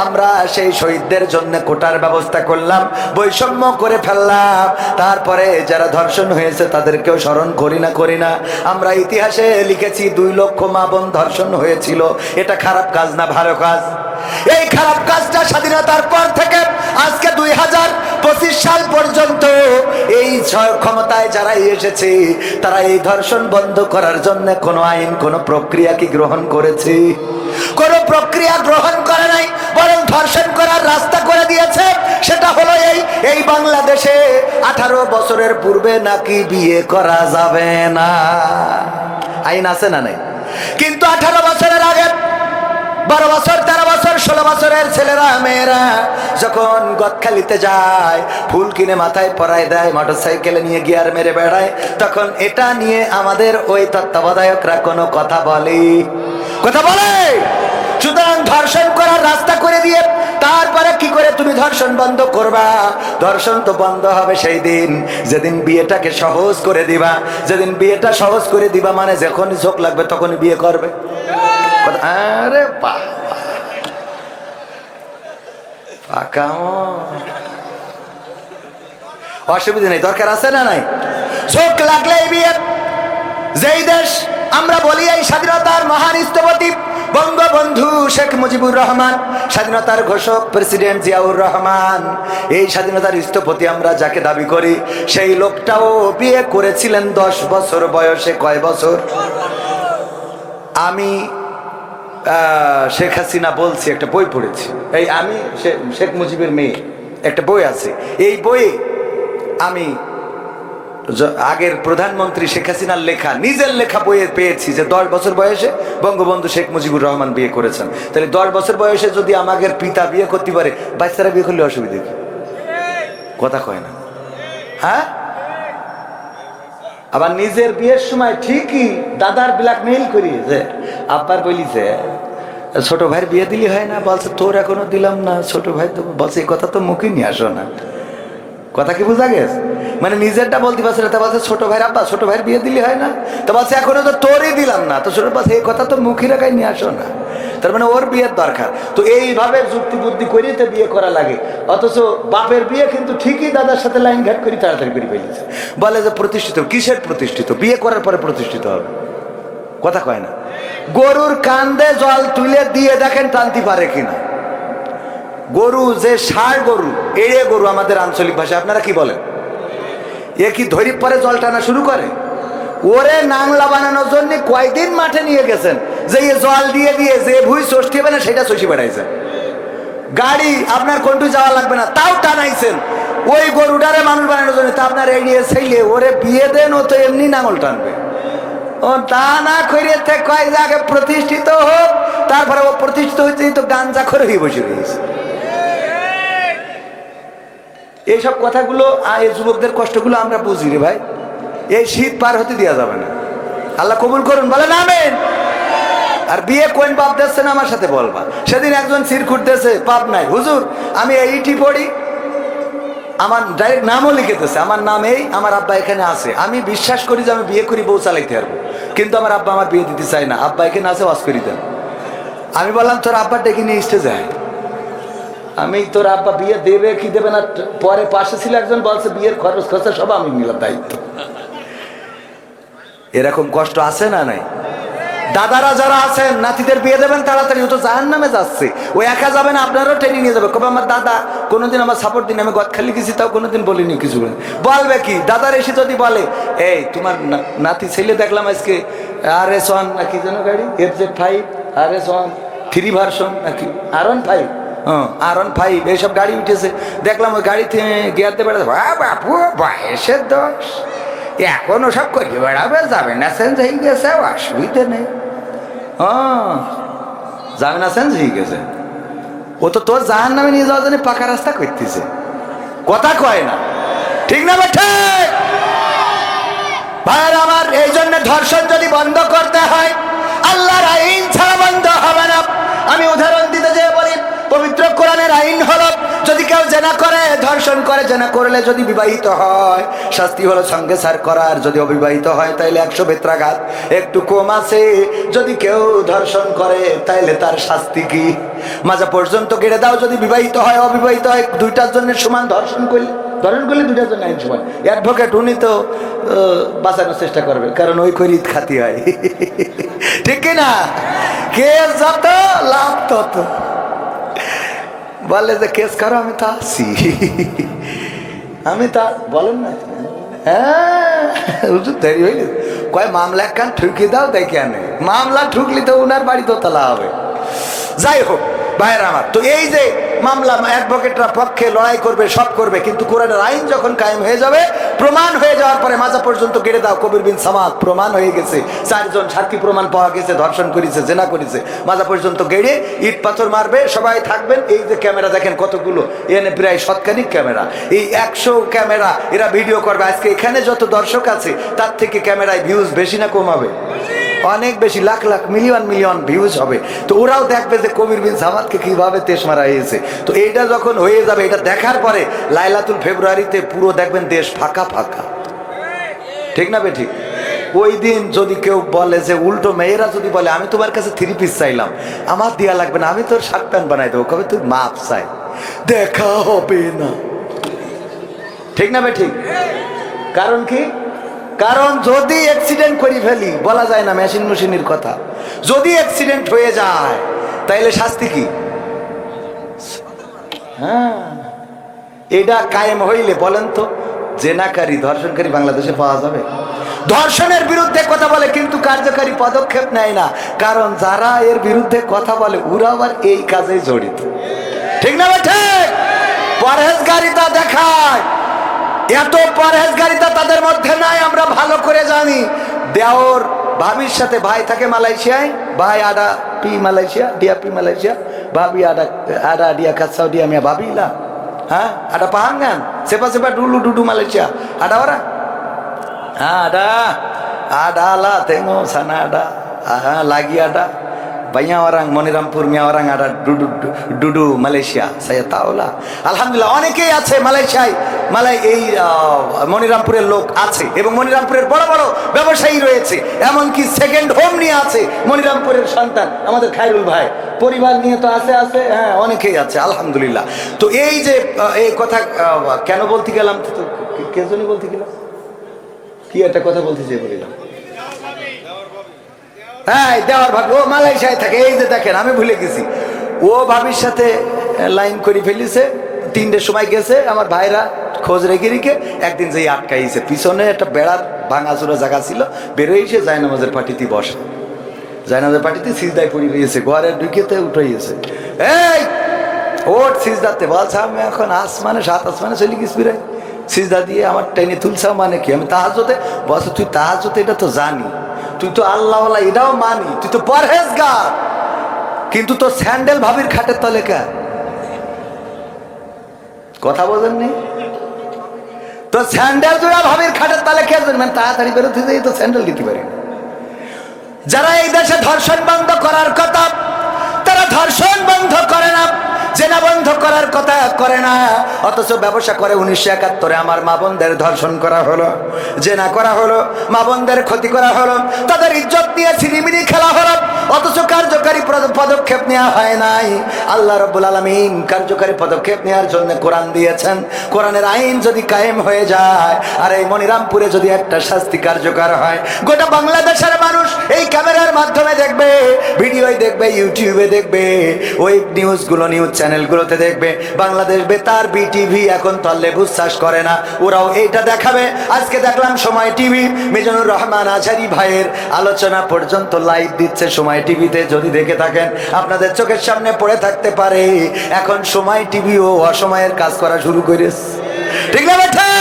আমরা সেই শহীদদের জন্য কোটার ব্যবস্থা করলাম, বৈষম্য করে ফেললাম। তারপরে যারা ধর্ষণ হয়েছে তাদেরকেও স্মরণ করি না। আমরা ইতিহাসে লিখেছি ২ লক্ষ মা বোন ধর্ষণ হয়েছিল। এটা খারাপ কাজ না ভালো কাজ? এই খারাপ কাজটা স্বাধীনতার পর থেকে আজকে ২০২৫ সাল পর্যন্ত এই ক্ষমতায় যারা এসেছে তারা এই ধর্ষণ বন্ধ করার জন্য কোনো আইন, কোনো প্রক্রিয়া কি গ্রহণ করেছে? কোনো প্রক্রিয়া গ্রহণ করে নাই, বরং ধর্ষণ করার রাস্তা করে দিয়েছে। সেটা হলো এই বাংলাদেশে 18 বছরের পূর্বে নাকি বিয়ে করা যাবে না। আইন আছে না নাই? কিন্তু 18 বছরের আগে 12 বছর, 13 বছর, 16 বছরের ছেলেরা মেয়েরা যখন গদখালিতে যায়, ফুল কিনে মাথায় পরায় দেয়, মোটরসাইকেলে নিয়ে গিয়ার মেরে বেড়ায়, তখন এটা নিয়ে আমাদের ওই তত্ত্বাবধায়করা কোনো কথা বলে? সুতরাং ধর্ষণ করার রাস্তা করে দিয়ে তারপরে কি করে তুমি ধর্ষণ বন্ধ করবা? ধর্ষণ তো বন্ধ হবে সেই দিন যেদিন বিয়েটাকে সহজ করে দিবা। যেদিন বিয়েটা সহজ করে দিবা মানে যখনই ঝোঁক লাগবে তখনই বিয়ে করবে। আরে অসুবিধা নেই, দরকার আছে না নাই? ঝোঁক লাগলেই বিয়ে। যেই দেশ আমরা বলি এই স্বাধীনতার মহান স্থপতি বঙ্গবন্ধু শেখ মুজিবুর রহমান, স্বাধীনতার ঘোষক প্রেসিডেন্ট জিয়াউর রহমান, এই স্বাধীনতার স্থপতি আমরা যাকে দাবি করি, সেই লোকটাও বিয়ে করেছিলেন 10 বছর বয়সে। কয় বছর? আমি শেখ হাসিনা বলছি, একটা বই পড়েছি, এই আমি শেখ মুজিবের মেয়ে, একটা বই আছে। এই বইয়ে আমি আগের প্রধানমন্ত্রী শেখ হাসিনার লেখা, নিজের লেখা বইয়ে পেয়েছি যে 10 বছর বয়সে বঙ্গবন্ধু শেখ মুজিবুর রহমান বিয়ে করেছেন। তাহলে 10 বছর বয়সে যদি আমাদের পিতা বিয়ে করতে পারে, বাচ্চারা বিয়ে করলে অসুবিধা কি? কথা কয় না, হ্যাঁ? আবার নিজের বিয়ের সময় ঠিকই দাদার ব্ল্যাকমেইল করি যে আব্বার বলিছে ছোট ভাইয়ের বিয়ে দিলি হয় না, বলছে তোর এখনো দিলাম না, ছোট ভাই তো বলছে এই কথা তো মুখে নিয়ে আসো না। কথা কি বোঝা গেছে? মানে নিজেরটা বলতে পারছে না, তা বলছে ছোট ভাইয়ের আব্বা ছোট ভাইয়ের বিয়ে দিলি হয় না, তো বলছে এখনো তো তোরই দিলাম না, তো ছোট বলছে এই কথা তো মুখে রাখাই নিয়ে আসো না। তার মানে ওর বিয়ের দরকার। তো এইভাবে যুক্তি বুদ্ধি করিয়ে তো বিয়ে করা লাগে। অথচ বাপের বিয়ে কিন্তু ঠিকই দাদার সাথে লাইন ঘাট করি তাড়াতাড়ি করে ফেলেছে। বলে যে প্রতিষ্ঠিত, কিসের প্রতিষ্ঠিত? বিয়ে করার পরে প্রতিষ্ঠিত হবে। কথা কয় না। গরুর কান্দে জল তুলে দিয়ে দেখেন টানতে পারে কিনা। গরু যে ষাঁড় গরু, এড়ে গরু আমাদের আঞ্চলিক ভাষায়, আপনারা কি বলেন? এ কি ধরি পরে জল টানা শুরু করে? ওরে নাংলা বানানোর জন্য কয়দিন মাঠে নিয়ে গেছেন যে জল দিয়ে দিয়ে যে ভুই ষষ্ঠী হবে না সেটা চষি বেড়াইছেন। গাড়ি আপনার কোনটু যাওয়া লাগবে না, তাও টানাইছেন ওই গরুটারে মানুষ বানানোর জন্য। তা আপনার এড়িয়ে ছেলে ওরে বিয়ে দেন, ও তো এমনি নাঙল টানবে। ও তা না করে কয় যে আগে প্রতিষ্ঠিত হোক, তারপরে ও প্রতিষ্ঠিত হয়েছে তো গাঞ্জা করে হয়ে বসে রয়েছে। এইসব কথাগুলো এই যুবকদের কষ্টগুলো আমরা বুঝি রে ভাই। এই শীত পার হতে দেওয়া যাবে না। আল্লাহ কবুল করুন, বলেন আমিন। আর বিয়ে কোন বাপ দিচ্ছে না আমার সাথে বলবা। সেদিন একজন সিরকুট দিয়েছে, পাপ নাই হুজুর, আমি এইটি পড়ি, আমার ডাইরেক্ট নামও লিখেতেছে, আমার নাম এই, আমার আব্বা এখানে আছে, আমি বিশ্বাস করি যে আমি বিয়ে করি বউ চালাইতে পারবো, কিন্তু আমার আব্বা আমার বিয়ে দিতে চায় না, আব্বা এখানে আছে, ওয়াজ করি দেন। আমি বললাম তোর আব্বা ডেকে নিয়ে স্টেজে যায়। আমি তোর আব্বা বিয়ে দেবে কি দেবে না, পরে পাশে ছিল একজন বলছে বিয়ের খরচ খরচা সব আমি নিলাম দায়িত্ব। এরকম কষ্ট আছে না নাই? দাদারা যারা আছেন নাতিদের বিয়ে দেবেন তাড়াতাড়ি, ও তো জাহান্নামে যাচ্ছে, ও একা যাবে না, আপনারও ট্রেনিং নিয়ে যাবে। কবে আমার দাদা কোনোদিন আমার সাপোর্ট দিন, আমি গদখালি গেছি তাও কোনোদিন বলিনি কিছু। বলবে কি দাদার এসে যদি বলে এই তোমার নাতি ছেলে দেখলাম আজকে RS1 নাকি যেন গাড়ি FZ5 RS1 3 ভার্সন নাকি R15 R15 এইসব গাড়ি উঠেছে, দেখলাম ওই গাড়িতে গিয়ারতে বেড়াতে, বাপু বয়সের দোষ, এখন ওসব করিয়ে বেড়াবে, যাবে না চেঞ্জ হয়ে গেছে, অসুবিধা নেই। যাবে না চেঞ্জ হয়ে গেছে, ও তো তোর জাহান নামে নিয়ে যাওয়ার জন্য পাকা রাস্তা করতেছে, কথা কয় না, ঠিক না বেঠে? ভাইয়ের আমার, এই জন্য ধর্ষণ যদি বন্ধ করতে হয় আল্লাহর আইন ছাড়া বন্ধ হবে না। আমি উদাহরণ দিতে যে বলি, পবিত্র কোরআনের আইন হলো, যদি কেউ জেনা করে, ধর্ষণ করে, জেনা করলে যদি বিবাহিত হয় শাস্তি হলো সঙ্গে সার করার, যদি অবিবাহিত হয় তাইলে 100 বেত্রাঘাত, একটু কম আছে। যদি কেউ ধর্ষণ করে তাইলে তার শাস্তি কি? মাজা পর্যন্ত কেটে দাও। যদি বিবাহিত হয় অবিবাহিত হয়, দুইটার জন্য সমান। ধর্ষণ করলে দুইটার জন্য আইন সমান। অ্যাডভোকেট উনি তো বাঁচানোর চেষ্টা করবে, কারণ ওই খরিদ খাতি হয়, ঠিক না? কেস যত লাভ তত। বলে যে কেস করো, আমি তো আসি, আমি তা বলেন না। হ্যাঁ, দেরি হইলে কয় মামলা একখান ঠুকি দাও, দেখে আনে। মামলা ঠুকলি তো উনার বাড়ি দোতলা হবে। যাই হোক ভাইয়ের আমার, তো এই যে মামলা, অ্যাডভোকেটরা পক্ষে লড়াই করবে, সব করবে, কিন্তু কোরআনের আইন যখন কায়েম হয়ে যাবে, প্রমাণ হয়ে যাওয়ার পরে মাজা পর্যন্ত গেড়ে দাও। কবির বিন সামাদ প্রমাণ হয়ে গেছে, 4 জন সাক্ষী প্রমাণ পাওয়া গেছে, ধর্ষণ করেছে, জেনা করেছে, মাজা পর্যন্ত গেড়ে ইট পাথর মারবে, সবাই থাকবেন। এই যে ক্যামেরা দেখেন কতগুলো, এনে প্রায় 100 ক্যামেরা, এই 100 ক্যামেরা এরা ভিডিও করবে। আজকে এখানে যত দর্শক আছে তার থেকে ক্যামেরায় ভিউজ বেশি না কম হবে? অনেক বেশি, lakh lakh million million views হবে। তো ওরাও দেখবে যে কবির বিন সামাদকে কিভাবে তেশ মারা হয়েছে। তো এইটা যখন হয়ে যাবে, এটা দেখার পরে লাইলাতুল ফেব্রুয়ারিতে পুরো দেখবেন দেশ ফাঁকা ফাঁকা, ঠিক না বেঠিক? ওই দিন যদি কেউ বলে যে, উল্টো মেয়েরা যদি বলে আমি তোমার কাছে 3 পিস চাইলাম, আমার দেয়া লাগবে না, আমি তোর শার্ট প্যান্ট বানাই দেবো, কবে তুই মাপ চাই, দেখা হবে না, ঠিক না বেঠিক? কারণ কি? কারণ যদি অ্যাক্সিডেন্ট করে ফেলি, বলা যায় না মেশিনের কথা, যদি অ্যাক্সিডেন্ট হয়ে যায় তাইলে শাস্তি কি? হ্যাঁ, এটা কায়েম হইলে বলেন তো, জেনাকারী, ধর্ষণকারী বাংলাদেশে পাওয়া যাবে? ধর্ষণের বিরুদ্ধে কথা বলে কিন্তু কার্যকারী পদক্ষেপ নেয় না, কারণ যারা এর বিরুদ্ধে কথা বলে ওরা আবার এই কাজে জড়িত, ঠিক না? ঠিক, পরহেজগারিতা দেখায়, এত পরহেজগারিতা তাদের মধ্যে নাই, আমরা ভালো করে জানি। দেওর ভাবির সাথে, ভাই থাকে মালয়েশিয়ায়, ভাই আডা পি মালয়েশিয়া, ডিয়া পি মালয়েশিয়া, ভাবি আডা ডিয়া কাছাও ডিয়া মিয়া ভাবিলা, হ্যাঁ আডা পাহাঙ্গান সেপা সেপা ডুলু ডুডু মালয়েশিয়া আডা ওরা, হ্যাঁ আডা আডা লা তেঙ্গো সানা আডা, হ্যাঁ লাগি আডা বাইয়া orang মনিরামপুর মিয়া orang ada ডুডু মালয়েশিয়া, saya tahu lah। আলহামদুলিল্লাহ অনেকেই আছে মালয়েশিয়ায়, এই মনিরামপুরের লোক আছে, এবং মনিরামপুরের বড় বড় ব্যবসায়ী রয়েছে, এমনকি সেকেন্ড হোম নিয়ে আছে মনিরামপুরের সন্তান আমাদের খায়রুল ভাই, পরিবার নিয়ে তো আছে, হ্যাঁ অনেকেই আছে আলহামদুলিল্লাহ। তো এই যে এই কথা কেন বলতে গেলাম, কে জন্য বলতে গেলাম, কি একটা কথা বলতে চেয়ে বলিলাম, হ্যাঁ দেওয়ার ভাবি, ও মালয়েশিয়ায় থাকে। এই যে দেখেন, আমি ভুলে গেছি, ও ভাবির সাথে লাইন করে ফেলিছে, 3টের সময় গেছে, আমার ভাইরা খোঁজ রেখে রেখে একদিন যেই আটকাইছে, পিছনে একটা বেড়ার ভাঙাচোরা জায়গা ছিল, বেরোইছে জায়নামাজের পাটিতে বসে, জায়নামাজের পাটিতে সিজদায় পড়ে গিয়েছে, ঘরে ঢুকেতে উঠাইছে, এই ওট সিজদাতে, বলছে আমি এখন আসমানে, 7 আসমানে চলে গেছি, বিরাই সিজদা দিয়ে আমার টেনে তুলছাও, মানে কি আমি তাহাজ্জুদে? বলছে তুই তাহাজ্জুদ এটা তো জানি, তুই তো আল্লাহওয়ালা এটাও মানি, তুই তো পরহেজগার, কিন্তু তোর স্যান্ডেল ভাবির খাটের তলে কে? কথা বোঝেননি? তো স্যান্ডেল তুই ভাবির খাটের তলে কে? মানে তাড়াতাড়ি বেরোতে যাই তো স্যান্ডেল দিতে পারি। যারা এই দেশে ধর্ষণ বন্ধ করার কথা, তারা ধর্ষণ বন্ধ করে না, জেনা বন্ধ করার কথা করে না, অথচ ব্যবসা করে। 1971 আমার মা বোনদের ধর্ষণ করা হলো, জেনা করা হলো, মা বোনদের ক্ষতি করা হলো, তাদের ইজ্জত নিয়ে ছিনিমিনি খেলা হলো, অথচ কার্যকারী পদক্ষেপ নেওয়া হয় নাই। আল্লাহ রাব্বুল আলামিন কার্যকারী পদক্ষেপ নেওয়ার জন্য কোরআন দিয়েছেন। কোরআনের আইন যদি কায়েম হয়ে যায়, আর এই মনিরামপুরে যদি একটা শাস্তি কার্যকর হয়, গোটা বাংলাদেশের মানুষ এই ক্যামেরার মাধ্যমে দেখবে, ভিডিওই দেখবে, ইউটিউবে দেখবে, ওই নিউজগুলো, নিউজ চ্যানেলগুলোতে দেখবে। বাংলাদেশ বেতার বিটিভি এখন তল্লে বিশ্বাস করে না, ওরাও এইটা দেখাবে। আজকে দেখলাম সময় টিভি, মিজানুর রহমান আজহারি ভাইয়ের আলোচনা পর্যন্ত লাইভ দিচ্ছে সময় টিভিতে। যদি দেখে থাকেন আপনাদের চোখের সামনে পড়ে থাকতে পারে, এখন সময় টিভিও অসময়ের কাজ করা শুরু করেছে, ঠিক না বেঠে?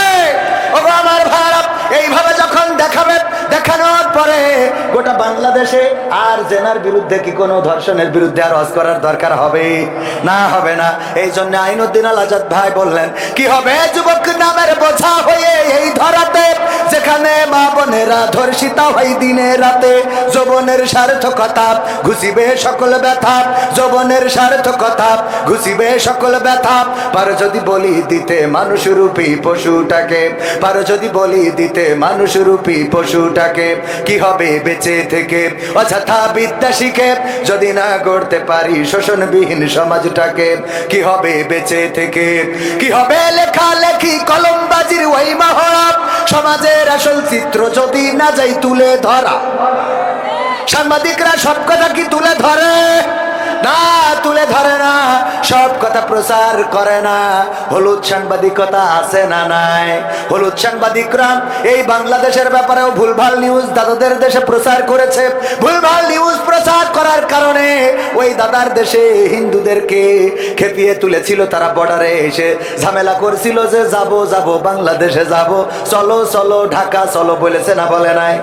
ও আমার ভাইরা, এইভাবে যখন দেখাবে, দেখানোর পরে গোটা বাংলাদেশে আর জেনার বিরুদ্ধে কি কোনো ধর্ষণের বিরুদ্ধে আর ওয়াজ করার দরকার হবে না? হবে না। এই জন্য আইনুদ্দিন আল আজাদ ভাই বললেন, কি হবে যুবক নামের বোঝা হয়ে এই ধরাতে, যেখানে মা বোনেরা ধর্ষিতা হয় দিনে রাতে। যৌবনের সার্থকতা ঘুষিবে সকল ব্যথা, যৌবনের সার্থকতা ঘুষিবে সকল ব্যথা। পারো যদি বলি দিতে মানুষ রূপী পশুটাকে, পারো যদি বলি দিতে মানুষ রূপী পশুটাকে, কি হবে বেঁচে থেকে অযথা বিদ্যা শিখে, যদি না গড়তে পারি শোষণবিহীন সমাজটাকে? কি হবে বেঁচে থেকে, কি হবে লেখালেখি কলমবাজির ওই মহড়া, সমাজের আসল চিত্র যদি না যাই তুলে ধরা? সাংবাদিকরা সব কথা কি তুলে ধরে? না, তুলে ধরে না, সব কথা প্রচার করে না। হলুদ সাংবাদিকতা আছে না নাই? হলুদ সাংবাদিকরা এই বাংলাদেশের ব্যাপারেও ভুলভাল নিউজ দাদাদের দেশে প্রচার করেছে। ভুলভাল নিউজ প্রচার করার কারণে ওই দাদার দেশে হিন্দুদেরকে খেপিয়ে তুলেছিল। তারা বর্ডারে এসে ঝামেলা করছিল যে যাব যাব বাংলাদেশে যাব, চলো চলো ঢাকা চলো, বলেছে না বলে নাই?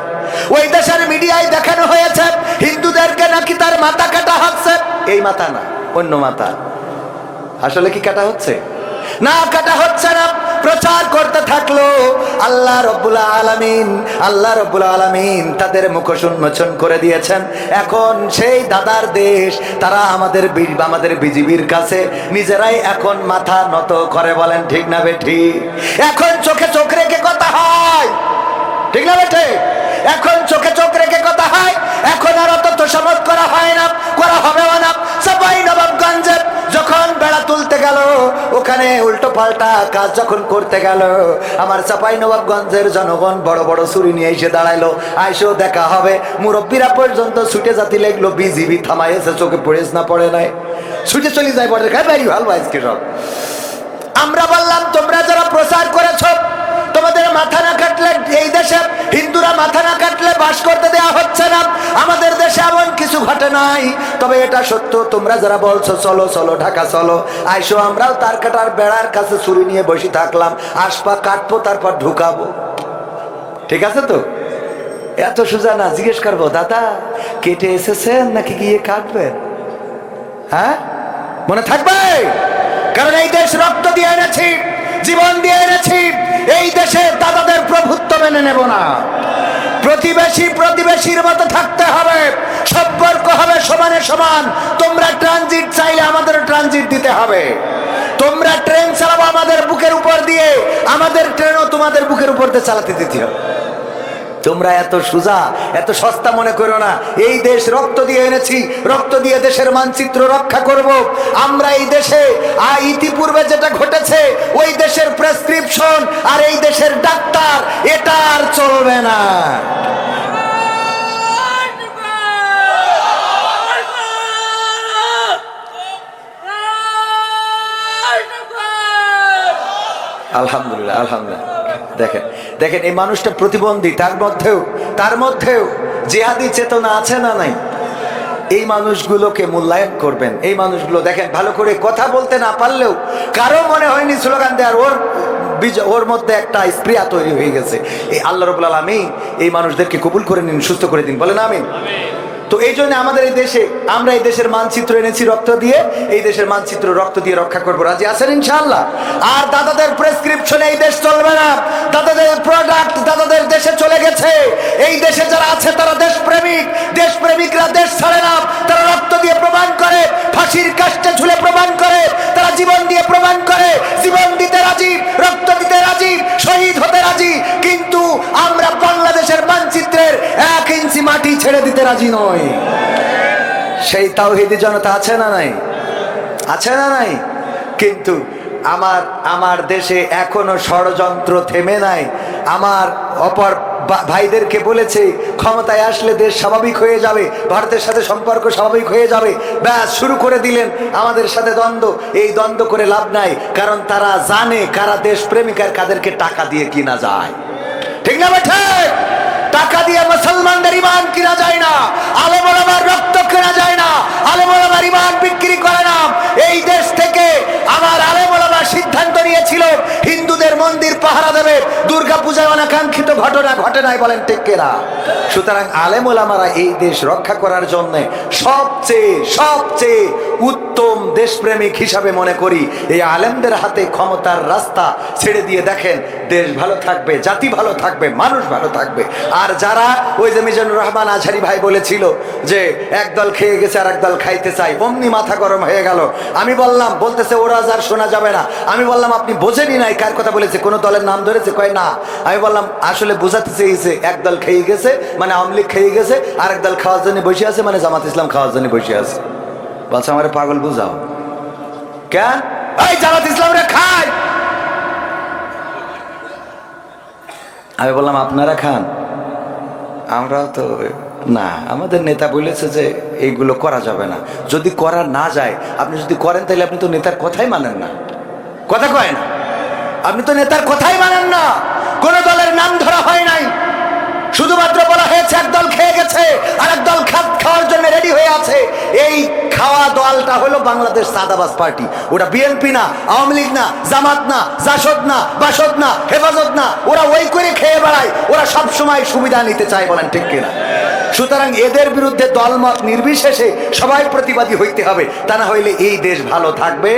ওই দেশের মিডিয়ায় দেখানো হয়েছে হিন্দুদেরকে নাকি তার মাথা কাটা হচ্ছে। এই মাথা না, অন্য মাথা। আসলে কি কাটা হচ্ছে? না, কাটা হচ্ছে না। প্রচার করতে থাকলো। আল্লাহ রব্বুল আলামিন, আল্লাহ রব্বুল আলামিন তাদের মুখ উন্মোচন করে দিয়েছেন। এখন সেই দাদার দেশ, তারা আমাদের বিজিবির কাছে নিজেরাই এখন মাথা নত করে। বলেন ঠিক না বেঠি? এখন চোখে চোখ রেখে কথা হয়, ঠিক না বেঠে? এখন চোখে চোখ রেখে কথা হয়। এখন আর অত তোষামত করা হয় না, করা হবেও না। চাঁপাইনবাবগঞ্জে যখন বেড়া তুলতে গেল, ওখানে উল্টো পাল্টা কাজ যখন করতে গেল, আমার চাঁপাইনবাবগঞ্জের জনগণ বড় বড় ছুরি নিয়ে এসে দাঁড়াইলো। আইসেও দেখা হবে, মুরব্বীরা পর্যন্ত ছুটে জাতি লাগলো। বিজিবি থামাইছে, চোখে পড়েছ না পড়ে নাই, ছুটে চলে যায় বড় খাই বাড়ি ভালো আজকে সব। আমরা বললাম, তোমরা যারা প্রচার করেছ, তোমাদের মাথা না কাটলে, এই দেশে হিন্দুরা মাথা না কাটলে বাস করতে দেয়া হচ্ছে না। আমাদের দেশে এমন কিছু ঘটে নাই, তবে এটা সত্য। তোমরা যারা বলছো চলো চলো ঢাকা চলো, আইসো, আমরাও তার কাটার বেড়ার কাছে ছুরি নিয়ে বসে থাকলাম। আসপা কাটবো, তারপর ঢুকাবো। ঠিক আছে তো? এত সোজা না। জিজ্ঞেস করবো, দাদা কেটে এসেছেন নাকি গিয়ে কাটবেন? হ্যাঁ, মনে থাকবে। কারণ এই দেশ রক্ত দিয়ে এনেছি, জীবন দিয়ে এনেছি। এই দেশে দাদাদের প্রভুত্ব মেনে নেব না। প্রতিবেশী প্রতিবেশীর মতো থাকতে হবে, সম্পর্ক হবে সমানে সমান। তোমরা ট্রানজিট চাইলে আমাদের ট্রানজিট দিতে হবে। তোমরা ট্রেন চালাবো আমাদের বুকের উপর দিয়ে, আমাদের ট্রেনও তোমাদের বুকের উপর দিয়ে চালাতে দিতে হবে। তোমরা এত সোজা, এত সস্তা মনে করো না। এই দেশ রক্ত দিয়ে এনেছি, রক্ত দিয়ে দেশের মানচিত্র রক্ষা করব আমরা। এই দেশে ইতিপূর্বে যেটা ঘটেছে, ওই দেশের প্রেসক্রিপশন আর এই দেশের ডাক্তার, এটা আর চলবে না। আলহামদুলিল্লাহ, আলহামদুলিল্লাহ। দেখেন দেখেন, এই মানুষটা প্রতিবন্ধী, তার মধ্যেও জিহাদি চেতনা আছে না নাই? এই মানুষগুলোকে মূল্যায়ন করবেন। এই মানুষগুলো দেখেন, ভালো করে কথা বলতে না পারলেও কারো মনে হয়নি স্লোগান দেওয়ার। ওর মধ্যে একটা স্প্রিয়া তৈরি হয়ে গেছে। এই আল্লাহ রাব্বুল আলামিন এই মানুষদেরকে কবুল করে নিন, সুস্থ করে দিন। বলেন আমিন। তো এই জন্য আমাদের এই দেশে, আমরা এই দেশের মানচিত্র এনেছি রক্ত দিয়ে। এই দেশের মানচিত্র রক্ত দিয়ে রক্ষা করবো। রাজি আছেন ইনশাআল্লাহ? আর দাদাদের প্রেসক্রিপশনে এই দেশ চলবে না। দাদাদের প্রোডাক্ট দাদাদের দেশে চলে গেছে। এই দেশে যারা আছে তারা দেশপ্রেমিক। দেশপ্রেমিকরা দেশ ছাড়ে না। তারা রক্ত দিয়ে প্রমাণ করে, ফাঁসির কাস্টে ঝুলে প্রমাণ করে, তারা জীবন দিয়ে প্রমাণ করে। জীবন দিতে রাজি, রক্ত দিতে রাজি, শহীদ হতে রাজি। কিন্তু আমরা বাংলাদেশের মানচিত্রের 1 ইঞ্চি মাটি ছেড়ে দিতে রাজি নয়। সেই তাওহীদি জনতা আছে না নাই? আছে না নাই? কিন্তু আমার দেশে এখনো ষড়যন্ত্র থেমে নাই। আমার অপর ভাইদেরকে বলেছে, ক্ষমতায় আসলে দেশ স্বাভাবিক হয়ে যাবে, ভারতের সাথে সম্পর্ক স্বাভাবিক হয়ে যাবে। ব্যাস, শুরু করে দিলেন আমাদের সাথে দ্বন্দ্ব। এই দ্বন্দ্ব করে লাভ নাই, কারণ তারা জানে কারা দেশ প্রেমিক আর কাদেরকে টাকা দিয়ে কিনা যায়। ঠিক না বেঠে? টাকা দিয়ে মুসলমানদের ইমান কিনা যায় না, আলেম ওলামার রক্ত কেনা যায় না, আলেম ওলামার ইমান বিক্রি করে না। এই দেশ থেকে আমার আলেম ওলামা সিদ্ধান্ত নিয়েছিল হিন্দুদের মন্দির পাহারা দেবে, দুর্গা পূজায় অনাকাঙ্ক্ষিত ঘটনা ঘটে নাই, বলেন ঠিক কিনা? সুতরাং আলেম ওলামারা এই দেশ রক্ষা করার জন্য সবচেয়ে উত্তম দেশপ্রেমিক হিসাবে মনে করি এই আলেমদের হাতে ক্ষমতার রাস্তা ছেড়ে দিয়ে দেখেন, দেশ ভালো থাকবে, জাতি ভালো থাকবে, মানুষ ভালো থাকবে। আর যারা ওই যে মিজানুর রহমান আজহারি ভাই বলেছিল যে একদল খেয়ে গেছে আর একদল খাইতে চাই, অমনি মাথা গরম হয়ে গেল। আমি বললাম, বলতেছে ওরা যার শোনা যাবে না। আমি বললাম আপনি বোঝেনি নাই কার কথা বলেছে, কোন দলের নাম ধরেছে? কয় না। আমি বললাম আসলে বোঝাতে চেয়েছে একদল খেয়ে গেছে মানে আওয়ামী লীগ খেয়ে গেছে, আর একদল খাওয়ার জন্য বসে আছে মানে জামাত ইসলাম খাওয়ার জন্য বসে আছে। বলছে আমার পাগল বুঝাও কেন? এই জামাত ইসলামরা খায়। আমি বললাম আপনারা খান, আমরাও তো না। আমাদের নেতা বলেছে যে এইগুলো করা যাবে না। যদি করা না যায়, আপনি যদি করেন তাহলে আপনি তো নেতার কথাই মানেন না। কথা কয় না, আপনি তো নেতার কথাই মানেন না। কোন দলের নাম ধরা হয় নাই, শুধুমাত্র বলা হয়েছে একদল খেয়ে গেছে আর একদল খাওয়ার জন্য রেডি হয়ে আছে। এই খাওয়া দলটা হলো বাংলাদেশ সাদাবাজ পার্টি। ওটা বিএনপি না, আওয়ামী লীগ না, জামাত না, জাসদ না, বাসদ না, হেফাজত না। ওরা ওই করে খেয়ে বেড়ায়, ওরা সব সময় সুবিধা নিতে চায়, বলেন ঠিক কিনা? সুতরাং এদের বিরুদ্ধে দলমত নির্বিশেষে সবাই প্রতিবাদী হইতে হবে, তা না হইলে এই দেশ ভালো থাকবে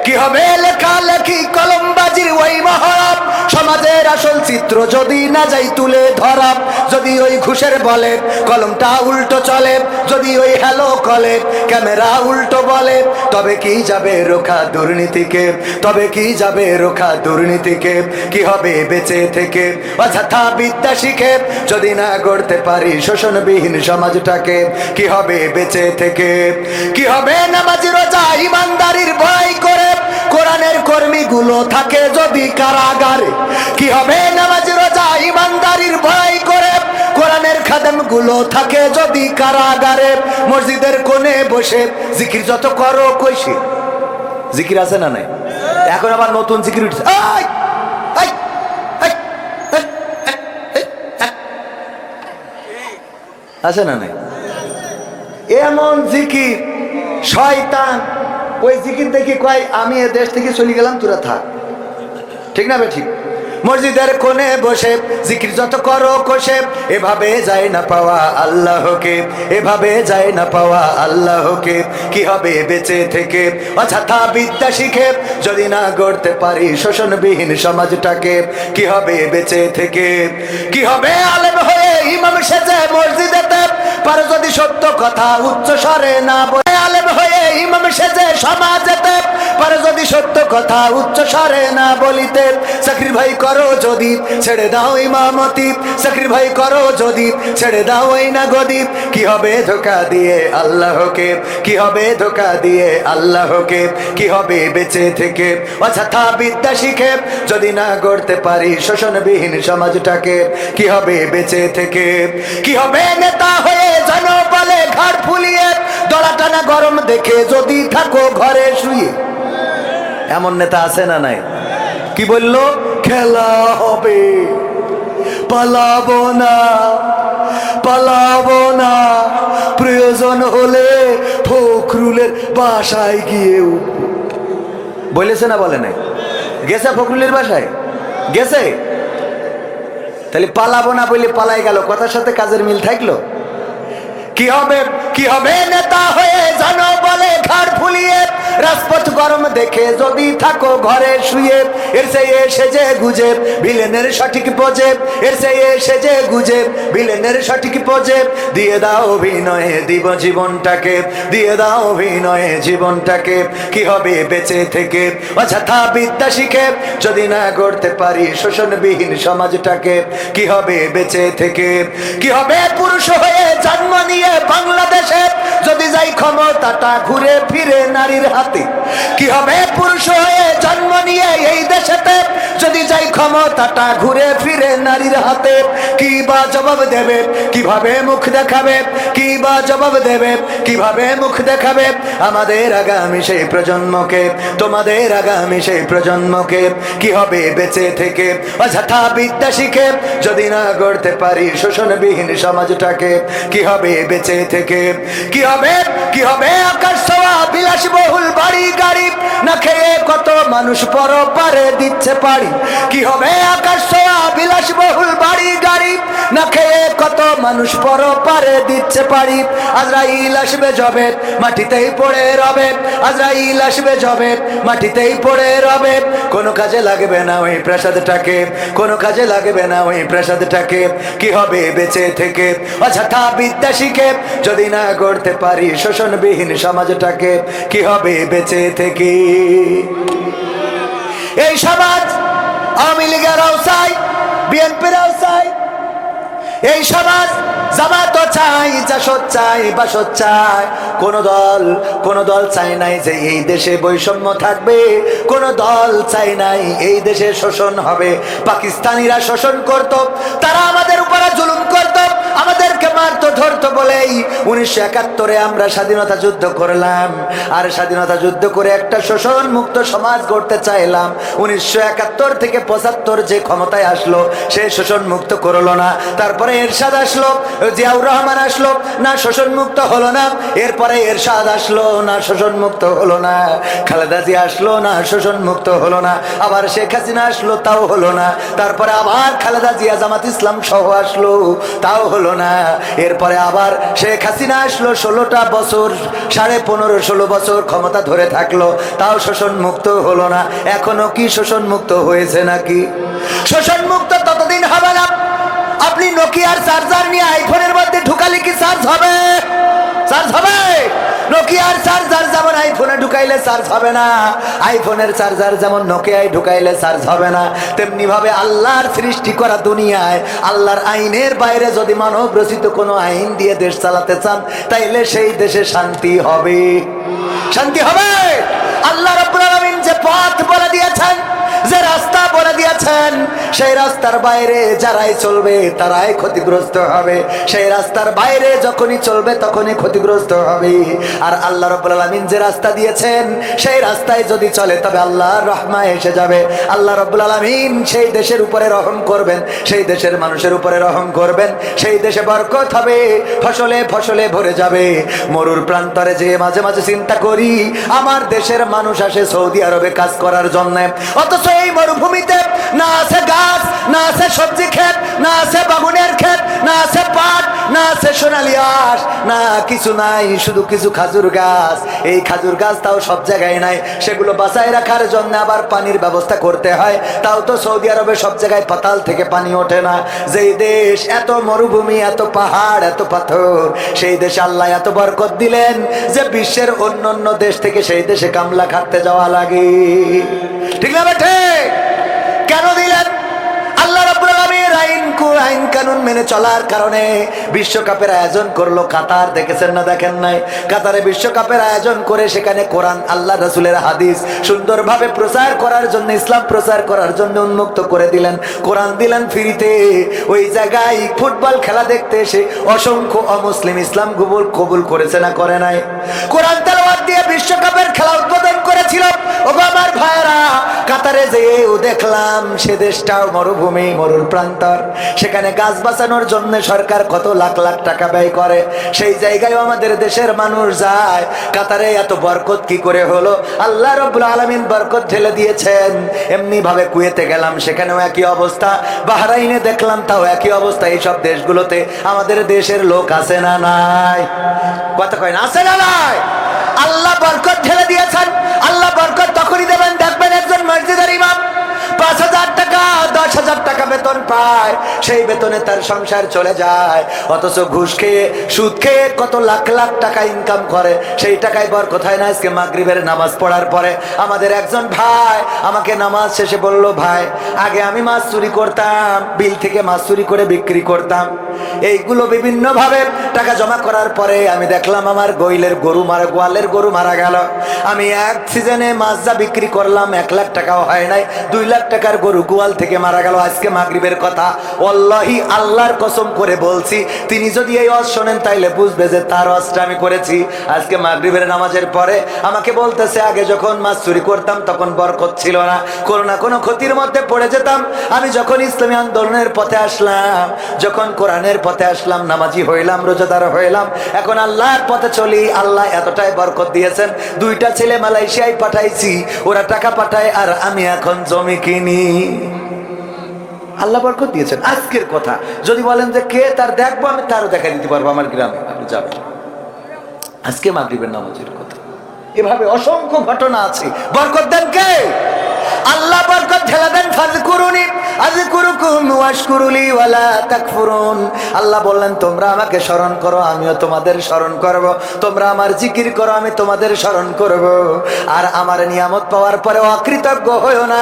কি হবে? লেখালেখি কলমবাজির ওই মহরব, সমাজের আসল চিত্র যদি না যাই তুলে ধরা। যদি ওই ঘুষের বলে কলমটা উল্টো চলে, যদি ওই হ্যালো কলে ক্যামেরা উল্টো বলে, তবে কি যাবে রোখা দুর্নীতিকে? তবে কি যাবে রোখা দুর্নীতিকে? কি হবে বেঁচে থেকে অযথা বিদ্যা শিখে যদি না গড়তে পারি শোষণবিহীন সমাজটাকে? কি হবে বেঁচে থেকে? কি হবে নামাজ রোজা ইমানদারির ভয় করে কোরআনের কর্মীগুলো থাকে যদি কারাগারে? কি হবে নামাজ রোজা ইমানদারির ভয় করে কোরআনের খাদেমগুলো থাকে যদি কারাগারে? মসজিদের কোণে বসে জিকির যত করো কইছে, জিকির আছে না নাই? এখন আবার নতুন জিকির উঠছে, আছে না নাই? এমন জিকির শয়তান ওই জিকির দেখি কয় আমি এ দেশ থেকে চলে গেলাম, তোরা থাক। ঠিক না বে ঠিক? মসজিদের কোণে বসে জিকির যত করো কষে, এভাবে যায় না পাওয়া আল্লাহকে, এভাবে যায় না পাওয়া আল্লাহকে। কি হবে বেঁচে থেকে অযথা বিদ্যা শিখে যদি না গড়তে পারি শোষণবিহীন সমাজটাকে? কি হবে বেঁচে থেকে? কি হবে আলেম হয়ে ইমাম সেজে মসজিদেতে পারো যদি সত্য কথা উচ্চ স্বরে না বলে? আলেম হয়ে ইমাম সেজে সমাজেতে পারো যদি সত্য কথা উচ্চ স্বরে না বলিতে? চাকরির ভাই করো যদি ছেড়ে দাও ইমামতি, চাকরির ভাই করো যদি ছেড়ে দাও এই না গদি। কি হবে ধোঁকা দিয়ে আল্লাহকে? কি হবে ধোঁকা দিয়ে আল্লাহকে? কি হবে বেঁচে থেকে অযথা বিদ্যা শিখে যদি না গড়তে পারি শোষণবিহীন সমাজটাকে? কি হবে বেঁচে থেকে? কি হবে নেতা হয়ে জনবলে ঘাড় ফুলিয়ে দড়া টানা গরম দেখে যদি থাকো ঘরে শুয়ে? এমন নেতা আছে না নাই? কি বললো? খেলা হবে, পালাবো না, পালাবো না, প্রয়োজন হলে ফখরুলের বাসায় গিয়ে উঠবো। বলেছে না বলে নাই? গেছে ফখরুলের বাসায়? গেছে? তাহলে পালাবো না বলে পালাই গেল, কথার সাথে কাজের মিল থাকলো? কি হবে? কি হবে নেতা হয়ে জানো বলে ঘাড় ফুলিয়ে রাজপথ গরম দেখে যদি থাকো ঘরে শুয়ে? এর চেয়ে সেজে গুজে ভিলেনের সঠিক পোজে, এর চেয়ে সেজে গুজে ভিলেনের সঠিক পোজে। দিয়ে দাও অভিনয়ে দিব জীবনটাকে, দিয়ে দাও অভিনয়ে জীবনটাকে। কি হবে বেঁচে থেকে অযথা বিদ্যা শিখে যদি না গড়তে পারি শোষণবিহীন সমাজটাকে? কি হবে বেঁচে থেকে? কি হবে পুরুষ হয়ে জন্ম নিয়ে বাংলাদেশ দেশে যদি যাই ক্ষমতাটা ঘুরে ফিরে নারীর হাতে? কি হবে পুরুষ হয়ে জন্ম নিয়ে এই দেশেতে যদি যাই ক্ষমতাটা ঘুরে ফিরে নারীর হাতে? কি বা জবাব দেবে, কিভাবে মুখ দেখাবে? কি বা জবাব দেবে, কিভাবে মুখ দেখাবে আমাদের আগামী সেই প্রজন্মকে, তোমাদের আগামী সেই প্রজন্মকে? কি হবে বেঁচে থেকে অযথা বিদ্যা শিখে যদি না গড়তে পারি শোষণবিহীন সমাজটাকে? কি হবে বেঁচে থেকে? কি হবে, কি হবে আকাশ ছোঁয়া বিলাসবহুল বাড়ি গাড়ি না খেয়ে কত মানুষ পরপারে দিচ্ছে পাড়ি? কি হবে আকাশ ছোঁয়া বিলাসবহুল বাড়ি গাড়ি না খেয়ে কত মানুষ পরপারে দিচ্ছে পাড়ি? আজরাইল আসবে যবে মাটিতেই পড়ে রবে, আজরাইল আসবে যবে মাটিতেই পড়ে রবে। কোনো কাজে লাগবে না ওই প্রাসাদটাকে, কোনো কাজে লাগবে না ওই প্রাসাদটাকে। কি হবে বেঁচে থেকে অযথা বিদ্যা শিখে যদি না গড়তে পারি শোষণবিহীন সমাজটাকে? কি হবে বেঁচে থেকে? এই সমাজ আওয়ামী লীগেরাও চাই, বিএনপিরাও চাই, এই সমাজ জামাতও চাই, জাসদ চাই, বাসদ চাই। কোন দল চাই নাই যে এই দেশে বৈষম্য থাকবে, কোন দল চাই নাই এই দেশে শোষণ হবে। পাকিস্তানিরা শোষণ করত, তারা আমাদের উপরে জুলুম করত, আমাদেরকে মারতো ধরতো বলেই 1971 আমরা স্বাধীনতা যুদ্ধ করলাম। আর স্বাধীনতা যুদ্ধ করে একটা শোষণ মুক্ত সমাজ গড়তে চাইলাম। 1971 থেকে 75 যে ক্ষমতায় আসলো সে শোষণ মুক্ত করলো না। তারপরে এরশাদ আসলো, জিয়াউর রহমান আসলো, না শোষণ মুক্ত হলো না। এরপরে এরশাদ আসলো, না শোষণ মুক্ত হলো না। খালেদা জিয়া আসলো, না শোষণ মুক্ত হলো না। আবার শেখ হাসিনা আসলো, তাও হলো না। তারপরে আবার খালেদা জিয়া জামাত ইসলাম সহ আসলো, তাও হলো না। এরপরে আবার শেখ হাসিনা আসলো, 16টা বছর, 15.5-16 বছর ক্ষমতা ধরে থাকলো, তাও শোষণ মুক্ত হলো না। এখনো কি শোষণ মুক্ত হয়েছে নাকি? শোষণ মুক্ত ততদিন হবে না। আপনি নোকিয়ার চার্জার নিয়ে আইফোনের মধ্যে ঢুকালে কি চার্জ হবে? চার্জ হবে? নোকিয়ার চার্জার যেমন আইফোনে ঢুকাইলে চার্জ হবে না, আইফোনের চার্জার যেমন নোকিয়ায় ঢুকাইলে চার্জ হবে না, তেমনি ভাবে আল্লাহর সৃষ্টি করা দুনিয়ায় আল্লাহর আইনের বাইরে যদি মানব রচিত কোনো আইন দিয়ে দেশ চালাতে চান তাইলে সেই দেশে শান্তি হবে। শান্তি হবে। আল্লাহ রাব্বুল আলামিন যে পথ বলে দিয়েছেন, যে রাস্তা বলে দিয়েছেন, সেই রাস্তার বাইরে যারাই চলবে তারাই ক্ষতিগ্রস্ত হবে। সেই রাস্তার বাইরে যখনই চলবে তখনই ক্ষতিগ্রস্ত হবে। আর আল্লাহ রাব্বুল আলামিন যে রাস্তা দিয়েছেন সেই রাস্তায় যদি চলে তবে আল্লাহর রহমত এসে যাবে। আল্লাহ রাব্বুল আলামিন সেই দেশের উপরে রহম করবেন, সেই দেশের মানুষের উপরে রহম করবেন, সেই দেশে বরকত হবে, ফসলে ফসলে ভরে যাবে। মরুর প্রান্তরে যে মাঝে মাঝে চিন্তা করি আমার দেশের মানুষ আসে সৌদি আরবে কাজ করার জন্য, অথচ এই মরুভূমিতে না আছে গাছ, না আছে সবজি ক্ষেত, না আছে বাগুনের ক্ষেত, না আছে পাট, না আছে সোনালী আঁশ, না কিছু নাই, শুধু কিছু খাজুর গাছ। এই খাজুর গাছ তাও সব জায়গায় নাই, সেগুলো বাঁচায় রাখার জন্য আবার পানির ব্যবস্থা করতে হয়। তাও তো সৌদি আরবে সব জায়গায় পাতাল থেকে পানি ওঠে না। যেই দেশ এত মরুভূমি, এত পাহাড়, এত পাথর, সেই দেশে আল্লাহ এত বরকত দিলেন যে বিশ্বের অন্য অন্য দেশ থেকে সেই দেশে কামলা খাটতে যাওয়া লাগে। ঠিক না বেঠে? কেন দিলেন? আল্লাহ রাব্বুল আলামিন আইন কানুন মেনে চলার কারণে বিশ্বকাপের আয়োজন করলো কাতার। দেখেছেন না দেখেন নাই? কাতারে বিশ্বকাপের আয়োজন করে সেখানে কোরআন, আল্লাহ রাসূলের হাদিস সুন্দরভাবে প্রচার করার জন্য, ইসলাম প্রচার করার জন্য উন্মুক্ত করে দিলেন। কোরআন দিলেন ফ্রিতে। ওই জায়গায় ফুটবল খেলা দেখতে এসে অসংখ্য অমুসলিম ইসলাম কবুল করেছে না করে নাই? কোরআন তেলাওয়াত দিয়ে বিশ্বকাপের খেলা উদ্বোধন করেছিল। ওগো আমার ভাইরা, কাতারে যেও দেখলাম সে দেশটাও মরুভূমি, মরুর প্রান্তর, সেখানে গাছ বাঁচানোর জন্য সরকার কত লাখ লাখ টাকা ব্যয় করে। সেই জায়গায় আমাদের দেশের মানুষ যায়। কাতারে এত বরকত কি করে হলো? আল্লাহ রাব্বুল আলামিন বরকত ঢেলে দিয়েছেন। এমনি ভাবে কুয়েতে গেলাম, সেখানেও একই অবস্থা। বাহরাইনে দেখলাম, তাও একই অবস্থা। এইসব দেশগুলোতে আমাদের দেশের লোক আছে না নাই? কথা কয় না, আছে না নাই? আল্লাহ বরকত ঢেলে দিয়েছেন। আল্লাহ বরকত তখনই দেবেন, দেখবেন একজন মসজিদের ইমাম 5,000 টাকা 10,000 টাকা বেতন পায়, সেই বেতনে তার সংসার চলে যায়। অথচ ঘুষ খেয়ে, সুদ খেয়ে কত লাখ লাখ টাকা ইনকাম করে, সেই টাকায় বরকত হয় না। আজকে মাগরিবের নামাজ পড়ার পরে আমাদের একজন ভাই আমাকে নামাজ শেষে বলল, ভাই আগে আমি মাছ চুরি করতাম, বিল থেকে মাছ চুরি করে বিক্রি করতাম, এইগুলো বিভিন্ন ভাবে টাকা জমা করার পরে আমি দেখলাম আমার গোয়ালের গরু মারা গেল। আমি এক সিজনে মাজা বিক্রি করলাম, 1 লাখ টাকাও হয় নাই, 2 লাখ টাকার গরু গোয়াল থেকে মারা গেল আজকে মাগরিবের কথা। ওয়াল্লাহি আল্লাহর কসম করে বলছি, তিনি যদি এই ওয়াজ শোনেন তাইলে বুঝবে যে তার ওয়াজটা আমি করেছি। আজকে মাগরিবের নামাজের পরে আমাকে বলতেছে, আগে যখন মাছ চুরি করতাম তখন বরকত ছিল না, কোনো না কোনো ক্ষতির মধ্যে পড়ে যেতাম। আমি যখন ইসলামী আন্দোলনের পথে আসলাম, যখন কোরআনের পথে আসলাম, নামাজি হইলাম, রোজাদার হইলাম, এখন আল্লাহর পথে চলি, আল্লাহ এতটাই বরকত দিয়েছেন। 2টা ছেলে মালয়েশিয়ায় পাঠাইছি, ওরা টাকা পাঠায় আর আমি এখন জমি কিনি। আল্লাহ বরকত দিয়েছেন। আজকের কথা যদি বলেন যে কে তার দেখবো, আমি তারও দেখাই দিতে পারবো আমার গ্রামে, আপনি যাবেন। আজকে মাগরিবের নামাজের কথা, এভাবে অসংখ্য ঘটনা আছে। বরকত দেন কে? আল্লাহ বরকত ঢেলা দেন। ফাযকুরুনি আযকুরুকুম ওয়াশকুরুলি ওয়ালা তাকফুরুন। আল্লাহ বললেন তোমরা আমাকে স্মরণ করো, আমিও তোমাদের স্মরণ করব। তোমরা আমার জিকির করো, আমি তোমাদের স্মরণ করব। আর আমার নিয়ামত পাওয়ার পরে অকৃতজ্ঞ হইও না।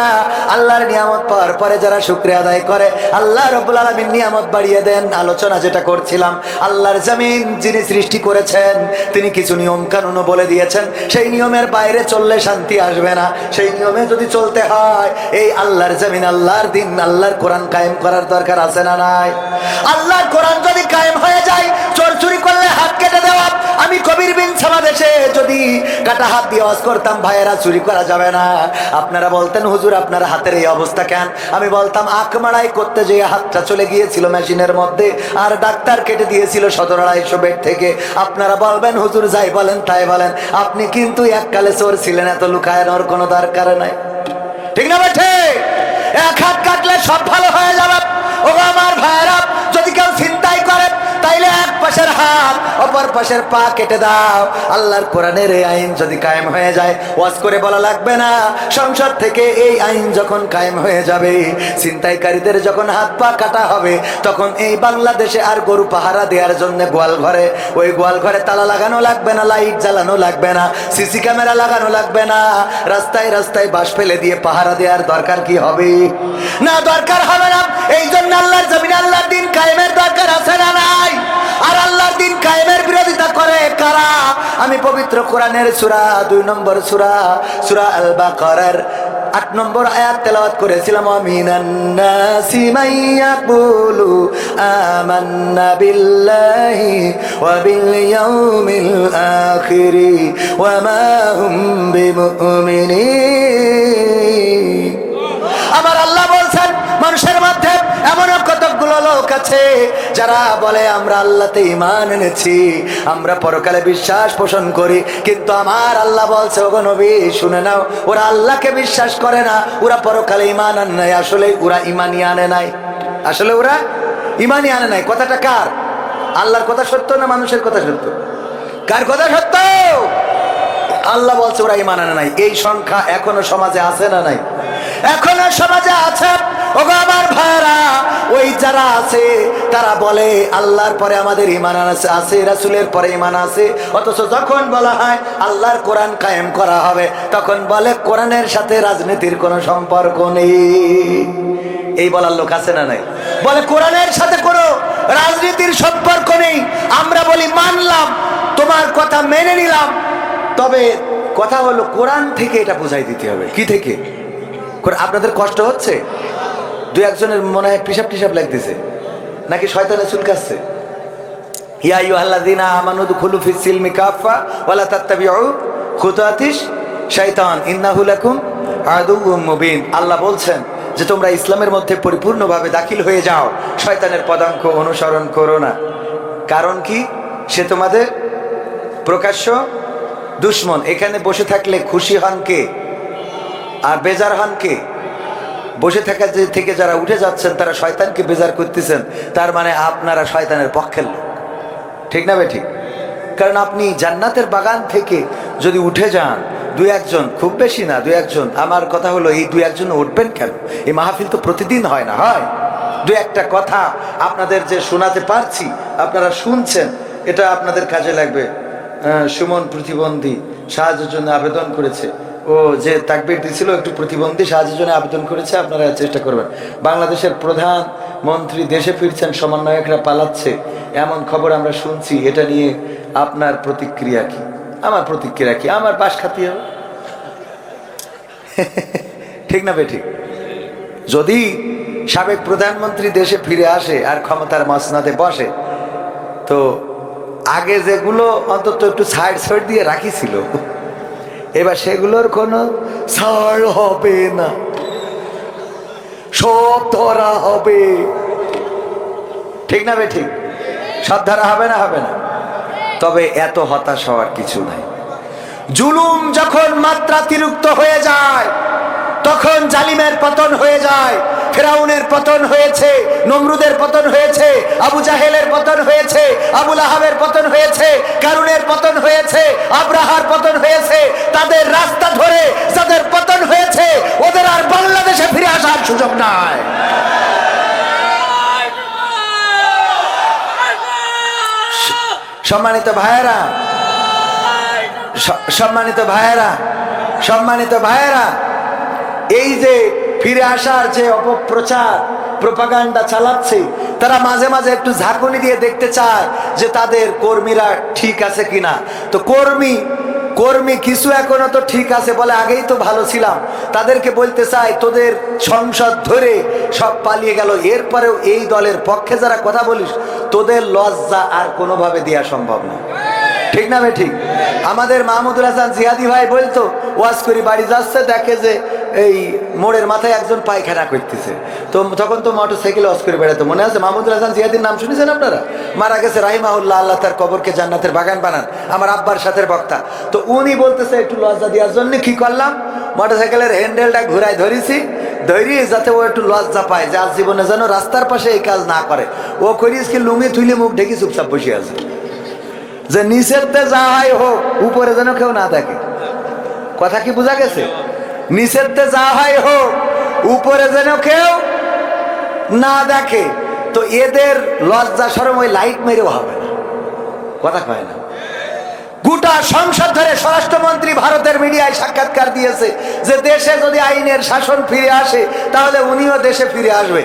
আল্লাহর নিয়ামত পাওয়ার পরে যারা শুকরিয়া আদায় করে, আল্লাহ রাব্বুল আলামিন নিয়ামত বাড়িয়ে দেন। আলোচনা যেটা করছিলাম, আল্লাহর জমিন যিনি সৃষ্টি করেছেন তিনি কিছু নিয়ম কানুনও বলে দিয়েছেন। সেই নিয়মের বাইরে চললে শান্তি আসবে না। সেই নিয়মে যদি চলতে হয়, এই আল্লাহর জমিন, আল্লাহর দিন, আল্লাহর কোরআন কায়েম করার দরকার আছে না নাই? আল্লাহর কোরআন যদি কায়েম হয়ে যায়, চোর চুরি করলে হাত কেটে দেওয়া। আমি কবির বিন সামাদেশে যদি কাটা হাত দিয়ে ওয়াজ করতাম, ভাইয়েরা চুরি করা যাবে না। আপনারা বলতেন হুজুর আপনার হাতের এই অবস্থা কেন? আমি বলতাম আখ মাড়াই করতে যেয়ে হাতটা চলে গিয়েছিল মেশিনের মধ্যে, আর ডাক্তার কেটে দিয়েছিল 17,200 বেড থেকে। আপনারা বলবেন হুজুর যাই বলেন তাই বলেন, আপনি কিন্তু এককালে চোর ছিলেন, এত লুকানোর কোনো দরকার নাই। ঠিক না বেঠে? এক হাত কাটলে সব ভালো হয়ে যাবে। ও আমার ভাইয়েরা, যদি কেউ ছিনতাই করে তাইলে এক পাশের হাত অপর পাশের পা কেটে দাও। আল্লাহর কোরআনের এই আইন যদি কায়েম হয়ে যায়, ওয়াজ করে বলা লাগবে না। সংসদ থেকে এই আইন যখন কায়েম হয়ে যাবে, ছিনতাইকারীদের যখন হাত পা কাটা হবে, তখন এই বাংলাদেশে আর গরু পাহারা দেওয়ার জন্য গোয়াল ঘরে, ওই গোয়াল ঘরে তালা লাগানো লাগবে না, লাইট জ্বালানো লাগবে না, সিসি ক্যামেরা লাগানো লাগবে না। রাস্তায় রাস্তায় বাঁশ ফেলে দিয়ে পাহারা দেওয়ার দরকার কি হবে? না, দরকার হবে না। এই জন্য আল্লাহর জমিনে আল্লাহর দিন কায়েমের দরকার আছে না নাই? আর আল্লাহর দিন কায়েমের বিরোধিতা করে কারা? আমি পবিত্র কোরআনের সূরা 2 নম্বর সূরা আল বাকারার 8 নম্বর আয়াত তেলাওয়াত করেছিলাম। আমিনান নাসি মাইয়াকুলু আমান্না বিল্লাহি ওয়া বিল ইয়াউমিল আখিরি ওয়া মা হুম বিমুমিনিন। আমার আল্লাহ বলছেন, মানুষের মধ্যে এমন কতগুলো লোক আছে যারা বলে আমরা আল্লাহতে ঈমান এনেছি, আমরা পরকালে বিশ্বাস পোষণ করি, কিন্তু আমার আল্লাহ বলছে ওগো নবী শুনে নাও, ওরা আল্লাহকে বিশ্বাস করে না, ওরা পরকালে ঈমান আনে নাই। আসলে ওরা ঈমানই আনে নাই, আসলে ওরা ঈমানই আনে নাই। কথাটা কার? আল্লাহর কথা সত্য না মানুষের কথা সত্য? কার কথা সত্য? আল্লাহ বলছে ওরা ঈমান আনে নাই। এই সংখ্যা এখনো সমাজে আছে না নাই? এখনো সমাজে আছে। ওগো আমার ভাইরা, ওই যারা আছে তারা বলে আল্লাহর পরে আমাদের ঈমান আছে, রাসূলের পরে ঈমান আছে, অথচ যখন বলা হয় আল্লাহর কোরআন কায়েম করা হবে, তখন বলে কোরআনের সাথে রাজনীতির কোনো সম্পর্ক নেই। এই বলার লোক আছে না নাই? বলে কোরআনের সাথে কোনো রাজনীতির সম্পর্ক নেই। আমরা বলি মানলাম, তোমার কথা মেনে নিলাম, তবে কথা হলো কোরআন থেকে এটা বুঝাই দিতে হবে। কি থেকে? আপনাদের কষ্ট হচ্ছে? 2-1জনের মনে হয় পিসাব টিসাব লাগতেছে, নাকি শয়তানে চুলকাচ্ছে? ইয়া আইয়ুহাল্লাযীনা আমানু দুখুলু ফিস সিলমি কাফা ওয়া লা তাত্তাবিউ খুতুওয়াতিশ শাইতান ইন্নাহু লাকুম আদুউম মুবিন। আল্লাহ বলছেন যে তোমরা ইসলামের মধ্যে পরিপূর্ণভাবে দাখিল হয়ে যাও, শয়তানের পদাঙ্ক অনুসরণ করো না। কারণ কি? সে তোমাদের প্রকাশ্য দুশমন। এখানে বসে থাকলে খুশি হন কে আর বেজার হন কে? বসে থাকা থেকে যারা উঠে যাচ্ছেন তারা শয়তানকে বেজার করতেছেন, তার মানে আপনারা শয়তানের পক্ষের লোক। ঠিক না বেঠিক? কারণ আপনি জান্নাতের বাগান থেকে যদি উঠে যান, 2-1জন, খুব বেশি না 2-1জন, আমার কথা হলো এই 2-1জন উঠবেন কেন? এই মাহফিল তো প্রতিদিন হয় না, হয় 2-1টা কথা আপনাদের যে শোনাতে পারছি, আপনারা শুনছেন, এটা আপনাদের কাজে লাগবে। সুমন প্রতিবন্ধী সাহায্যের জন্য আবেদন করেছে, ও যে তাকবীর দিছিল একটু প্রতিবন্ধী সাহায্যের জন্য আবেদন করেছে, আপনারা চেষ্টা করবেন। বাংলাদেশের প্রধানমন্ত্রী দেশে ফিরছেন, সমন্বয়করা পালাচ্ছে, এমন খবর আমরা শুনছি। এটা নিয়ে আপনার প্রতিক্রিয়া কি? আমার প্রতিক্রিয়া কি? আমার বাস খাতি হবে। ঠিক না বেঠিক? যদি সাবেক প্রধানমন্ত্রী দেশে ফিরে আসে আর ক্ষমতার মসনদে বসে, তো আগে যেগুলো অন্তত একটু সাইড সাইড দিয়ে রাখিছিল, এবার সেগুলোর কোনো ছাড় হবে না, সব ধরা হবে। ঠিক না বেঠিক? সব ধরা হবে না? হবে না? তবে এত হতাশ হওয়ার কিছু নাই। জুলুম যখন মাত্রাতিরিক্ত হয়ে যায় তখন জালিমের পতন হয়ে যায়। ফেরাউনের পতন হয়েছে, নমরুদের পতন হয়েছে, আবু জাহেলের পতন হয়েছে, আবু লাহাবের পতন হয়েছে, কারুনের পতন হয়েছে, আব্রাহার পতন হয়েছে। তাদের রাস্তা ধরে যাদের পতন হয়েছে ওদের আর বাংলাদেশে ফিরে আসার সুযোগ নাই। সম্মানিত ভাইয়েরা, সম্মানিত ভাইয়েরা, সম্মানিত ভাইয়েরা, এই যে ফিরে আসার যে অপপ্রচার প্রোপাগান্ডা চালাচ্ছে, তারা মাঝে মাঝে একটু ঝাঁকুনি দিয়ে দেখতে চায় যে তাদের কর্মীরা ঠিক আছে কিনা। তো কর্মী কিছু এখনো তো ঠিক আছে বলে, আগেই তো ভালো ছিলাম। তাদেরকে বলতে চাই, তোদের সংসদ ধরে সব পালিয়ে গেল, এরপরেও এই দলের পক্ষে যারা কথা বলিস, তোদের লজ্জা আর কোনোভাবে দেওয়া সম্ভব না। ঠিক না বে ঠিক? আমাদের মাহমুদুল হাসান জিহাদি ভাই বলতো, ওয়াজ করি বাড়ি যাচ্ছে, দেখে যে এই মোড়ের মাথায় একজন পায়খানা করতেছে। তো তখন তো মোটরসাইকেল ওয়াজ করে বেড়াতো, মনে আছে? মাহমুদুল হাসান জিহাদির নাম শুনেছেন আপনারা? মারা গেছে রাহিমাহুল্লাহ, আল্লাহ তার কবরকে জান্নাতের বাগান বানান। আমার আব্বার সাথে বক্তা। তো উনি বলতেছে, একটু লজ্জা দেওয়ার জন্য কি করলাম, মোটরসাইকেলের হ্যান্ডেলটা ঘুরাই ধরেছি, ধরিয়ে যাতে ও একটু লজ্জা পায় যে আজ জীবনে যেন রাস্তার পাশে এই কাজ না করে। ও করিস কি লুঙ্গি থুইলে মুখ ঢেকে চুপচাপ বসে আছে, যে নিষেধে যা হয় হোক, উপরে যেন কেউ না দেখে। কথা কি বোঝা গেছে? নিষেধে যা হয় হোক, উপরে যেন কেউ না দেখে। তো এদের লজ্জা শরম ওই লাইট মেরেও হবে না। কথা কয় না? গোটা সংসদ ধরে স্বরাষ্ট্রমন্ত্রী ভারতের মিডিয়ায় সাক্ষাৎকার দিয়েছে যে দেশে যদি আইনের শাসন ফিরে আসে তাহলে উনিও দেশে ফিরে আসবে।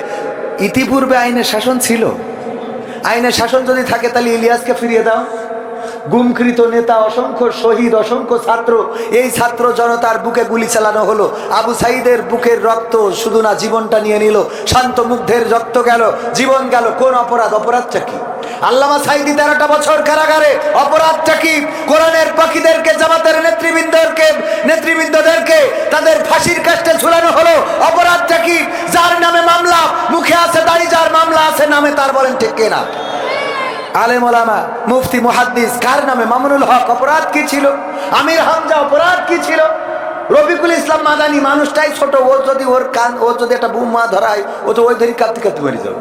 ইতিপূর্বে আইনের শাসন ছিল। আইনের শাসন যদি থাকে তাহলে ইলিয়াসকে ফিরিয়ে দাও। গুমকৃত নেতা, অসংখ্য শহীদ, অসংখ্য ছাত্র, এই ছাত্র জনতার বুকে গুলি চালানো হলো। আবু সাইদের বুকের রক্ত শুধু না, জীবনটা নিয়ে নিল। শান্ত মুগ্ধের রক্ত গেল, জীবন গেল। কোন অপরাধ? অপরাধটা কি? আল্লামা সাইদি 13টা বছর কারাগারে, অপরাধটা কি? কোরআনের পাখীদেরকে, জামাতের নেতৃবৃন্দদেরকে তাদের ফাঁসির কাস্টে ঝুলানো হলো, অপরাধটা কি? যার নামে মামলা, মুখে আছে দাড়ি, যার মামলা আছে নামে তার, বলেন ঠিক কিনা? আলেম ওলামা, মুফতি, মুহাদ্দিস, কার নামে? মামুনুল হক। অপরাধ কি ছিল? আমির হামজা, অপরাধ কি ছিল? রফিকুল ইসলাম মাদানী, মানুষটাই ছোট, ও যদি একটা বোমা ধরায়, ও তো ওই ধরি কাঁপতে কাঁপতে মরে যাবে।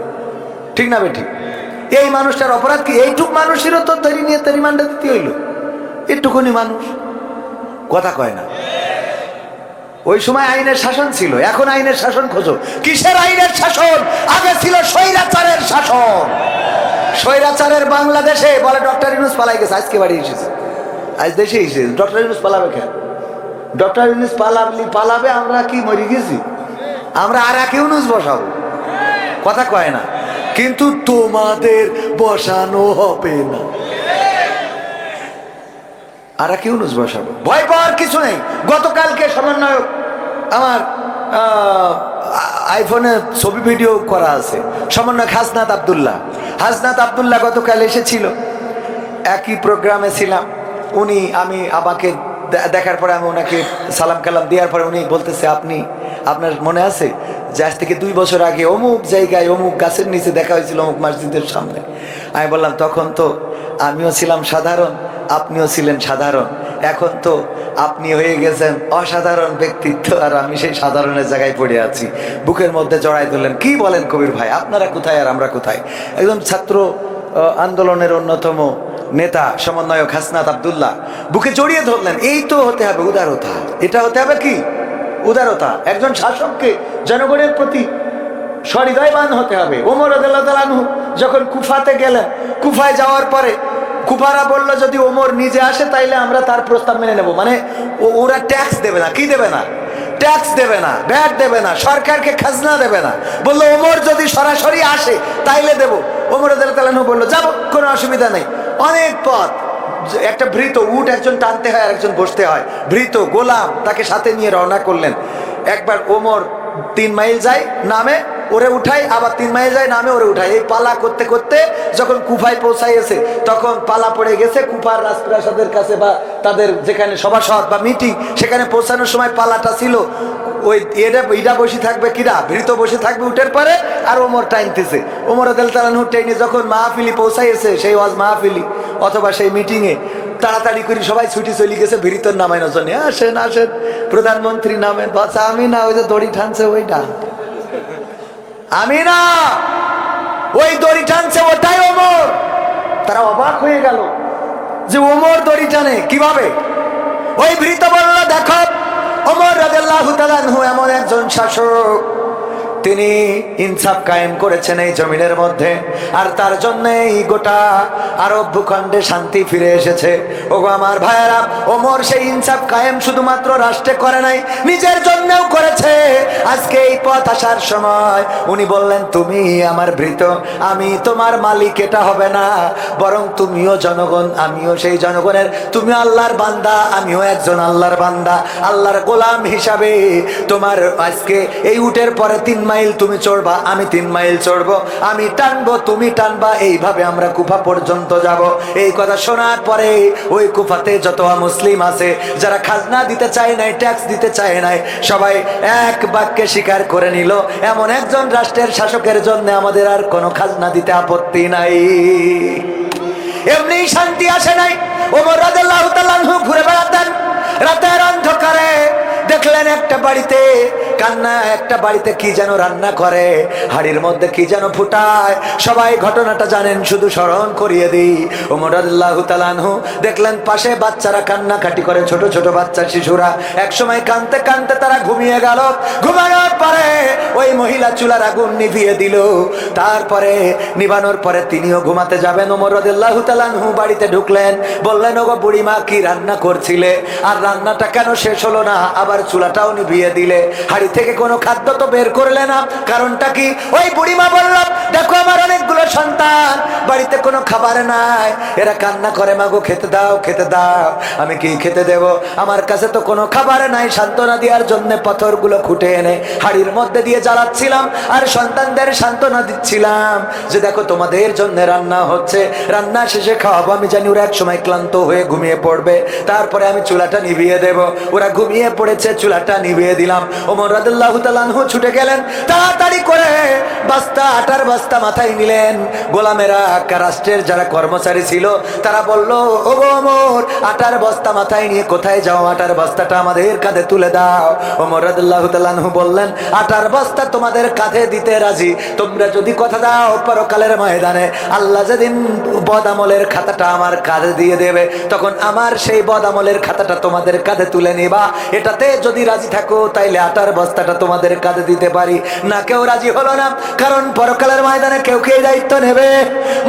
ঠিক না বেঠিক? এই মানুষটার অপরাধ কি? এইটুক মানুষেরও তো ধরি নিয়ে রিমান্ডে দিতে হইল, একটুকুনি মানুষ। কথা কয় না? ওই সময় আইনের শাসন ছিল, এখন আইনের শাসন খোঁজো। কিসের আইনের শাসন? আগে ছিল স্বৈরাচারের শাসন। স্বৈরাচারের বাংলাদেশে বলে ডক্টর ইউনূস পালাই গেছে, আজকে বাড়ি এসেছে, আজ দেশে এসেছে। ডক্টর ইউনূস পালাবে কেন? ডক্টর ইউনূস পালাবে, আমরা কি মরে গেছি? আমরা আর এক ইউনূস বসাবো। কথা কয় না? কিন্তু তোমাদের বসানো হবে না, আর এক ইউনূস বসাবো। ভয় পাওয়ার কিছু নেই। গতকালকে সমন্বয়ক, আমার আইফোনে ছবি ভিডিও করা আছে, সমন্বয়ক হাসনাত আব্দুল্লাহ গতকাল এসেছিল। একই প্রোগ্রামে ছিলাম। আমাকে দেখার পরে আমি ওনাকে সালাম কালাম দেওয়ার পরে উনি বলতেছে, আপনার মনে আছে যে আজ থেকে 2 বছর আগে অমুক জায়গায় অমুক গাছের নিচে দেখা হয়েছিল, অমুক মসজিদের সামনে? আমি বললাম, তখন তো আমিও ছিলাম সাধারণ, আপনিও ছিলেন সাধারণ, এখন তো আপনি হয়ে গেছেন অসাধারণ ব্যক্তিত্ব, আর আমি সেই সাধারণের জায়গায় পড়ে আছি। বুকের মধ্যে জড়াই ধরলেন। কি বলেন কবির ভাই, আপনারা কোথায় আর আমরা কোথায়? একদম ছাত্র আন্দোলনের অন্যতম নেতা সমন্বয়ক হাসনাত আব্দুল্লাহ বুকে জড়িয়ে ধরলেন। এই তো হতে হবে উদারতা। এটা হতে হবে কি? উদারতা। একজন শাসককে জনগণের প্রতি সহৃদয়বান হতে হবে। ওমর রাদিয়াল্লাহু তাআলা আনহু যখন কুফাতে গেলেন, কুফায় যাওয়ার পরে কুফারা বলল যদি ওমর নিজে আসে তাইলে আমরা তার প্রস্তাব মেনে নেব। মানে ওরা ট্যাক্স দেবে না, কি দেবে না, ট্যাক্স দেবে না, ভ্যাট দেবে না, সরকারকে খাজনা দেবে না। বললো ওমর যদি সরাসরি আসে তাইলে দেব। ওমর রাদিয়াল্লাহু তাআলা বললো যাবো, কোনো অসুবিধা নেই। অনেক পথ, একটা ভৃত উট একজন টানতে হয় আর একজন বসতে হয়, ভৃত গোলাম তাকে সাথে নিয়ে রওনা করলেন। একবার ওমর 3 মাইল যায় নামে, ওরে উঠায়, আবার 3 মাইল যায় নামে, ওরে উঠায়। এই পালা করতে করতে যখন কুফায় পৌঁছাইছে তখন পালা পড়ে গেছে কুফার রাজপ্রাসাদের কাছে, বা তাদের যেখানে সভাসদ বা মিটিং, সেখানে পৌঁছানোর সময় পালাটা ছিল ওই ইডা বসে থাকবে, কিরা ভৃত বসে থাকবে উঠের পরে, আর ওমর টাইনতেছে। ওমর রাদিয়াল্লাহু তাআলা ট্রেনে যখন মাহফিলি পৌঁছাইছে, সেই ওয়াজ মাহফিলি অথবা সেই মিটিংয়ে, তাড়াতাড়ি করে সবাই ছুটি চলে গেছে ভৃতর নামানোর জন্য। আসেন আসেন প্রধানমন্ত্রী নামেন। বাচ্চা আমি না, ওই যে দড়ি টানছে ওইটা, আমি না, ওই দড়ি টানছে ওটাই ওমর। তারা অবাক হয়ে গেল যে ওমর দড়ি টানে কিভাবে। ওই ভৃত বলল দেখো, ওমর রাদিয়াল্লাহু তাআলা আনহু এমন একজন শাসক, তিনি ইনসাফ কায়েম করেছেন এই জমিনের মধ্যে, আর তার জন্যই গোটা আরব ভূখণ্ডে শান্তি ফিরে এসেছে। ওগো আমার ভাইয়েরা, ওমর সেই ইনসাফ কায়েম শুধুমাত্র রাষ্ট্রে করে নাই, নিজের জন্যও করেছে। আজকে এই পথ আসার সময় উনি বললেন তুমি আমার ভৃত, আমি তোমার মালিক এটা হবে না, বরং তুমিও জনগণ, আমিও সেই জনগণের, তুমি আল্লাহর বান্দা, আমিও একজন আল্লাহর বান্দা, আল্লাহর গোলাম হিসাবে তোমার আজকে এই উটের পরে 3 মাইল তুমি চড়বা, আমি 3 মাইল চড়বো, আমি টানবো তুমি টানবা, এইভাবে আমরা কুফা পর্যন্ত যাব। এই কথা শোনার পরে ওই কুফাতে যত মুসলিম আছে যারা খাজনা দিতে চায় নাই, ট্যাক্স দিতে চায় নাই, সবাই এক বাক্যে স্বীকার করে নিল এমন একজন রাষ্ট্রের শাসকের জন্য আমাদের আর কোনো খাজনা দিতে আপত্তি নাই। এমনি শান্তি আসে নাই। ওমর রাদিয়াল্লাহু তাআলা আনহু ঘুরে বেড়াতেন রাতের অন্ধকারে, দেখলেন একটা বাড়িতে কান্না, একটা বাড়িতে কি যেন রান্না করে, হাড়ির মধ্যে কি যেন ফুটায়। সবাই ঘটনাটা জানেন, শুধু স্মরণ করিয়ে দিই। ওমর রাদিয়াল্লাহু তাআলা আনহু দেখলেন পাশে বাচ্চারা কান্নাকাটি করে, ছোট ছোট বাচ্চা শিশুরা। একসময় কাঁদতে কাঁদতে তারা ঘুমিয়ে গেল। ঘুমানোর পরে ওই মহিলা চুলার আগুন নিভিয়ে দিল। তারপরে নিভানোর পরে তিনিও ঘুমাতে যাবেন। ওমর রাদিয়াল্লাহু তাআলা আনহু বাড়িতে ঢুকলেন, বললেন ওগো বুড়িমা কি রান্না করছিলে, আর রান্নাটা কেন শেষ হলো না, আবার চুলাটাও নিভিয়ে দিলে, হাড়ি থেকে কোনো খাদ্য তো বের করলে না, কারণটা কি? ওই বুড়িমা বলল দেখো আমার অনেকগুলো সন্তান, বাড়িতে কোনো খাবার নাই, এরা কান্না করে মাগো খেতে দাও খেতে দাও। আমি কি খেতে দেব, আমার কাছে তো কোনো খাবার নাই। সান্ত্বনা দেওয়ার জন্য পাথরগুলো খুঁটে এনে হাড়ির মধ্যে দিয়ে জ্বালাচ্ছিলাম, আর সন্তানদের সান্ত্বনা দিচ্ছিলাম যে দেখো তোমাদের জন্য রান্না হচ্ছে, রান্না শেষে খাওয়াবো। আমি জানি ওরা এক সময় ক্লান্ত হয়ে ঘুমিয়ে পড়বে, তারপরে আমি চুলাটা নিভিয়ে দেব। ওরা ঘুমিয়ে পড়েছে, চুলাটা নিভিয়ে দিলাম। ওমর রাদিয়াল্লাহু তাআলা আনহু ছুটে গেলেন, তাড়াতাড়ি করে বস্তা, আটার বস্তা মাথায় নিলেন। গোলামেরা, রাষ্ট্রের যারা কর্মচারী ছিল তারা বলল ওগো ওমর, আটার বস্তা মাথায় নিয়ে কোথায় যাও, আটার বস্তাটা আমাদের কাঁধে তুলে দাও। ওমর রাদিয়াল্লাহু তাআলা আনহু বললেন আটার বস্তা তোমাদের কাঁধে দিতে রাজি, তোমরা যদি কথা দাও পরকালের ময়দানে আল্লাহ যেদিন বদামলের খাতাটা আমার কাঁধে দিয়ে দেবে, তখন আমার সেই বদামলের খাতাটা তোমাদের কাঁধে তুলে নিবা। এটাতে যদি রাজি থাকো তাইলে আটার বস্তাটা তোমাদের কাঁধে দিতে পারি। না, কেউ রাজি হলো না, কারণ পরকালের ময়দানে কেউ কে দায়িত্ব নেবে?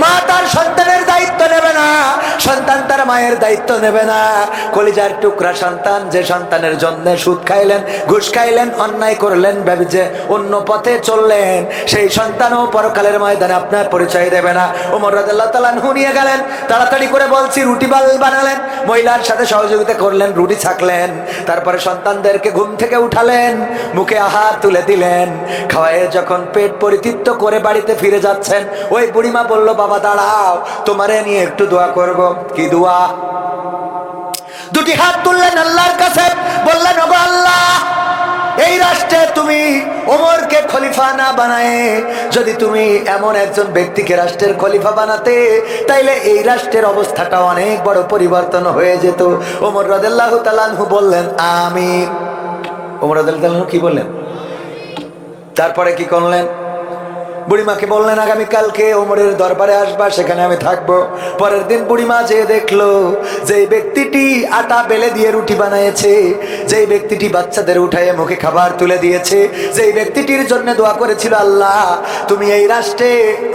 মা তার সন্তানের দায়িত্ব নেবে না, সন্তান তার মায়ের দায়িত্ব নেবে না। কলিজার টুকরা সন্তান, যে সন্তানের জন্য সুদ খাইলেন, ঘুষ খাইলেন, অন্যায় করলেন, যে অন্য পথে চললেন, সেই সন্তানও পরকালের ময়দানে আপনার পরিচয় দেবে না। ওমর রাদিয়াল্লাহু তাআলা আনহু নিয়ে গেলেন, তাড়াতাড়ি করে বলছি রুটি বানালেন, মহিলার সাথে সহযোগিতা করলেন, রুটি ছাকলেন, তারপরে সন্তানদেরকে ঘুম থেকে উঠালেন, মুখে আহার তুলে দিলেন। খাওয়ায় যখন পেট পরিতৃপ্ত করে বাড়িতে ফিরে যাচ্ছেন, ওই বুড়িমা বলল বাবা দাঁড়াও, তোমারে নিয়ে একটু দোয়া করব। কি দোয়া? দুটি হাত তুললেন আল্লাহর কাছে, বললেন ওগো আল্লাহ, এই রাষ্ট্রে তুমি ওমরকে খলিফা না বানায়, যদি তুমি এমন একজন ব্যক্তিকে রাষ্ট্রের খলিফা বানাতে, তাইলে এই রাষ্ট্রের অবস্থাটা অনেক বড় পরিবর্তন হয়ে যেত। ওমর রাদিয়াল্লাহু তাআলা আনহু বললেন আমিন। ওমর রাদিয়াল্লাহু তাআলা আনহু কি বললেন? তারপরে কি করলেন? বুড়িমাকে বললেন আগামীকালকে ওমরের দরবারে আসবা, সেখানে আমি থাকবো। পরের দিন বুড়িমা যে দেখলো যে ব্যক্তিটি আটা বেলে দিয়ে রুটি বানিয়েছে, যেই ব্যক্তিটি বাচ্চাদের উঠায় মুখে খাবার তুলে দিয়েছে, যেই ব্যক্তিটির জন্য দোয়া করেছিল আল্লাহ তুমি এই রাষ্ট্রে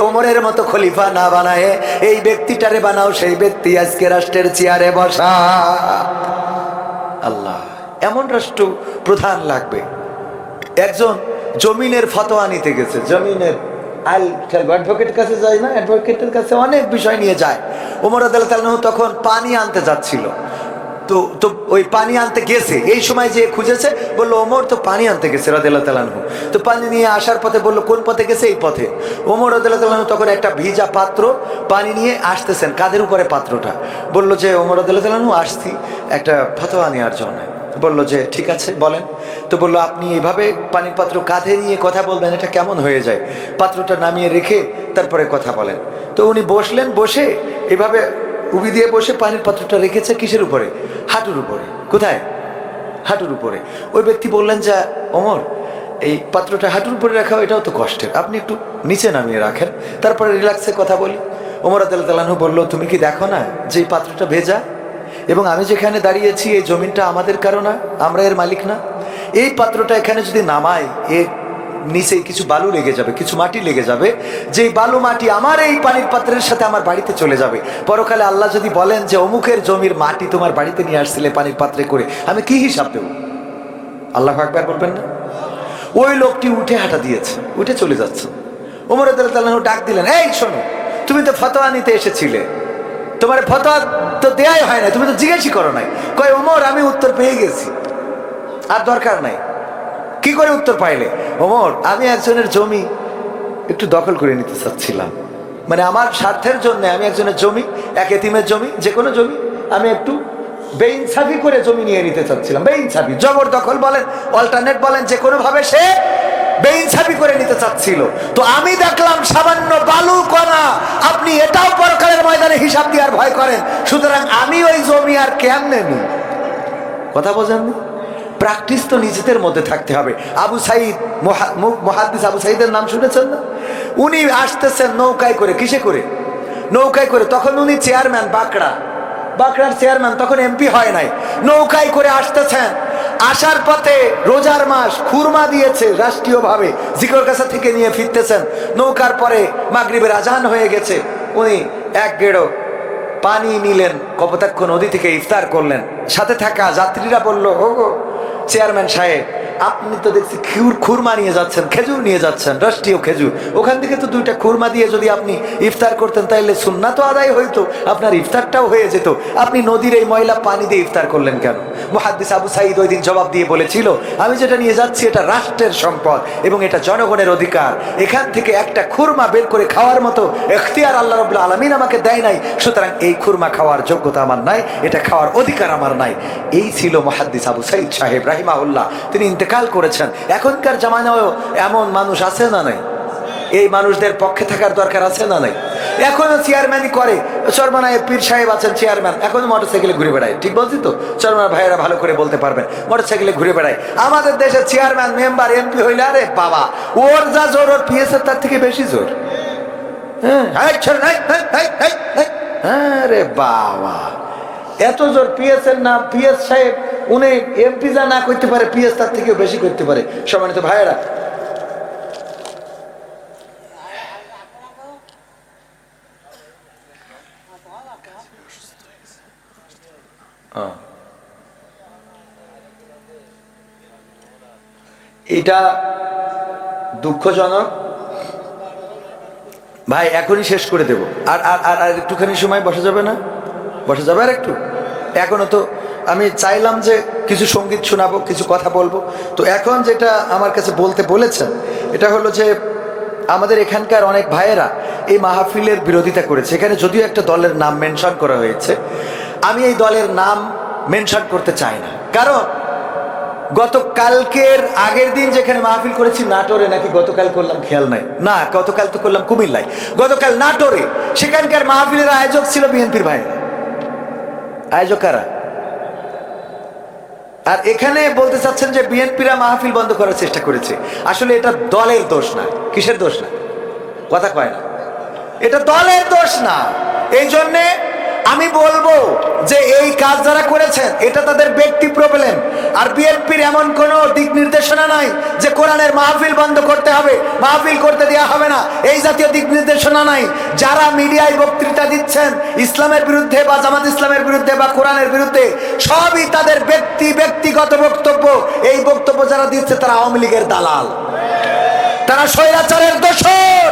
ওমরের মতো খলিফা না বানায় এই ব্যক্তিটারে বানাও, সেই ব্যক্তি আজকে রাষ্ট্রের চেয়ারে বসা। আল্লাহ, এমন রাষ্ট্র প্রধান লাগবে। একজন জমিনের ফতোয়া নিতে গেছে, জমিনের অ্যাডভোকেটের কাছে যায় না, অ্যাডভোকেটের কাছে অনেক বিষয় নিয়ে যায়। ওমর রাদিয়াল্লাহু তাআলা তখন পানি আনতে যাচ্ছিল, তো ওই পানি আনতে গেছে, এই সময় যে খুঁজেছে বললো ওমর তো পানি আনতে গেছে রাদিয়াল্লাহু তাআলা। তো পানি নিয়ে আসার পথে বললো কোন পথে গেছে? এই পথে। ওমর রাদিয়াল্লাহু তাআলা তখন একটা ভিজা পাত্র পানি নিয়ে আসতেছেন, কাঁধের উপরে পাত্রটা। বললো যে ওমর রাদিয়াল্লাহু তাআলা আসছি একটা ফতোয়া নেওয়ার জন্য। বললো যে ঠিক আছে বলেন। তো বললো আপনি এইভাবে পানির পাত্র কাঁধে নিয়ে কথা বলবেন, এটা কেমন হয়ে যায়? পাত্রটা নামিয়ে রেখে তারপরে কথা বলেন। তো উনি বসলেন, বসে এভাবে উবি দিয়ে বসে পানির পাত্রটা রেখেছে কিসের উপরে? হাঁটুর উপরে। কোথায়? হাঁটুর উপরে। ওই ব্যক্তি বললেন যে ওমর এই পাত্রটা হাঁটুর উপরে রাখা এটাও তো কষ্টের, আপনি একটু নিচে নামিয়ে রাখেন, তারপরে রিল্যাক্সে কথা বলি। ওমর রাদিয়াল্লাহু তাআলা বললো তুমি কি দেখো না যে এই পাত্রটা ভেজা, এবং আমি যেখানে দাঁড়িয়েছি এই জমিনটা আমাদের কারো না, আমরা এর মালিক না। এই পাত্রটা এখানে যদি নামাই এর নিচে কিছু বালু লেগে যাবে, কিছু মাটি লেগে যাবে, যে বালু মাটি আমার এই পানির পাত্রের সাথে আমার বাড়িতে চলে যাবে। পরকালে আল্লাহ যদি বলেন যে অমুকের জমির মাটি তোমার বাড়িতে নিয়ে আসছিলে পানির পাত্রে করে, আমি কি হিসাব দেব? আল্লাহু আকবার বলবেন না? ওই লোকটি উঠে হাঁটা দিয়েছে, উঠে চলে যাচ্ছে। ওমর রাদিয়াল্লাহু তাআলা ডাক দিলেন, এই শোনো, তুমি তো ফতোয়া নিতে এসেছিলে, তোমার ফতোয়া তো দেয়াই হয় না, তুমি তো জিজ্ঞাসা করো নাই। কয় ওমর আমি উত্তর পেয়ে গেছি, আর দরকার নাই। কি করে উত্তর পাইলে? ওমর আমি একজনের জমি একটু দখল করে নিতে চাচ্ছিলাম, মানে আমার স্বার্থের জন্য আমি একজনের জমি, এক এতিমের জমি, যে কোনো জমি আমি একটু বেইনসাফি করে জমি নিয়ে নিতে চাচ্ছিলাম। বেইনসাফি, জবরদখল বলেন, অল্টারনেট বলেন, যে কোনো ভাবে সে বেইনসাফি করে নিতে চাচ্ছিল। তো আমি দেখলাম সামান্য বালু কণা, আপনি এটাও পরকালের ময়দানে হিসাব দেওয়ার ভয় করেন, সুতরাং আমি ওই জমি আর কেমনে নিই? কথা বোঝেননি? প্র্যাকটিস তো নিজেদের মধ্যে থাকতে হবে। আবু সাইদ মুহাদ্দিস আবু সাইদের নাম শুনেছেন না? উনি আসতেছেন নৌকায় করে। কিসে করে? নৌকায় করে। তখন উনি চেয়ারম্যান, বাঁকড়ার চেয়ারম্যান, তখন এমপি হয় নাই। নৌকায় করে আসতেছেন, আসার পথে রোজার মাস খুরমা দিয়েছে রাষ্ট্রীয়ভাবে, জিকর কাছা থেকে নিয়ে ফিরতেছেন। নৌকার পরে মাগরিবের আজান হয়ে গেছে, উনি এক গেড়ো পানি নিলেন, কপোতাক্ষ নদী থেকে ইফতার করলেন। সাথে থাকা যাত্রীরা বলল, ওগো চেয়ারম্যান সাহেব, আপনি তো দেখছি খুরমা নিয়ে যাচ্ছেন, খেজুর নিয়ে যাচ্ছেন, রাষ্ট্রীয় খেজুর, ওখান থেকে তো দুইটা খুরমা দিয়ে যদি আপনি ইফতার করতেন তাইলে সুন্নাত তো আদায় হইতো, আপনার ইফতারটাও হয়ে যেত, আপনি নদীর এই ময়লা পানি দিয়ে ইফতার করলেন কেন? মুহাদ্দিস আবু সাঈদ ওই দিন জবাব দিয়ে বলেছিল, আমি যেটা নিয়ে যাচ্ছি এটা রাষ্ট্রের সম্পদ এবং এটা জনগণের অধিকার, এখান থেকে একটা খুরমা বের করে খাওয়ার মতো এখতিয়ার আল্লাহ রাব্বুল আলামিন আমাকে দেয় নাই, সুতরাং এই খুরমা খাওয়ার যোগ্যতা আমার নাই, এটা খাওয়ার অধিকার আমার নাই। এই ছিল মুহাদ্দিস আবু সাঈদ সাহেব রাহিমাহুল্লাহ। তিনি ইন্তেকাল করেছেন। এখনকার জামানায়ও এমন মানুষ আছে না নাই? এই মানুষদের পক্ষে থাকার দরকার আছে না নাই? এখনো চেয়ারম্যানই করে। চরমানায় পীর সাহেব আছেন চেয়ারম্যান, এখনো মোটরসাইকেলে ঘুরে বেড়ায়। ঠিক বলছি তো? চরমানা ভাইয়েরা ভালো করে বলতে পারবেন, মোটরসাইকেলে ঘুরে বেড়ায়। আমাদের দেশের চেয়ারম্যান, মেম্বার, এমপি হইলে আরে বাবা, ওর যা জোর ওর পিএসের তার থেকে বেশি জোর। আরে বাবা, এত জোর পিএস এর নাম। পিএস সাহেব উনি এমপি যা না করতে পারে, পিএস তার থেকেও বেশি করতে পারে। সম্মানিত ভাইয়েরা, এটা দুঃখজনক ভাই, এখনই শেষ করে দেব। আর আর আর একটুখানি সময় বসা যাবে না? বসা যাবে আর একটু? এখনো তো আমি চাইলাম যে কিছু সঙ্গীত শোনাবো, কিছু কথা বলবো। তো এখন যেটা আমার কাছে বলতে বলেছেন, এটা হলো যে আমাদের এখানকার অনেক ভাইয়েরা এই মাহফিলের বিরোধিতা করেছে। এখানে যদিও একটা দলের নাম মেনশন করা হয়েছে, আমি এই দলের নাম মেনশন করতে চাই না। কারণ গতকালকের আগের দিন যেখানে মাহফিল করেছি নাটোরে, নাকি গতকাল করলাম খেয়াল নাই, না গতকাল তো করলাম কুমিল্লায়, গতকাল নাটোরে, সেখানকার মাহফিলের আয়োজক ছিল বিএনপির ভাইয়েরা। আয়োজক কারা? আর এখানে বলতে চাচ্ছেন যে বিএনপিরা মাহফিল বন্ধ করার চেষ্টা করেছে। আসলে এটা দলের দোষ না। কিসের দোষ না? কথা কয় না, এটা দলের দোষ না। এই জন্যে আমি বলবো যে এই কাজ যারা করেছেন এটা তাদের ব্যক্তি প্রবলেম। আর বিএনপির এমন কোনো দিক নির্দেশনা নাই যে কোরআনের মাহফিল বন্ধ করতে হবে, মাহফিল করতে দেওয়া হবে না, এই জাতীয় দিক নির্দেশনা নাই। যারা মিডিয়ায় বক্তৃতা দিচ্ছেন ইসলামের বিরুদ্ধে বা জামাত ইসলামের বিরুদ্ধে বা কোরআনের বিরুদ্ধে, সবই তাদের ব্যক্তিগত বক্তব্য। এই বক্তব্য যারা দিচ্ছে তারা আওয়ামী লীগের দালাল, তারা স্বৈরাচারের দোসর।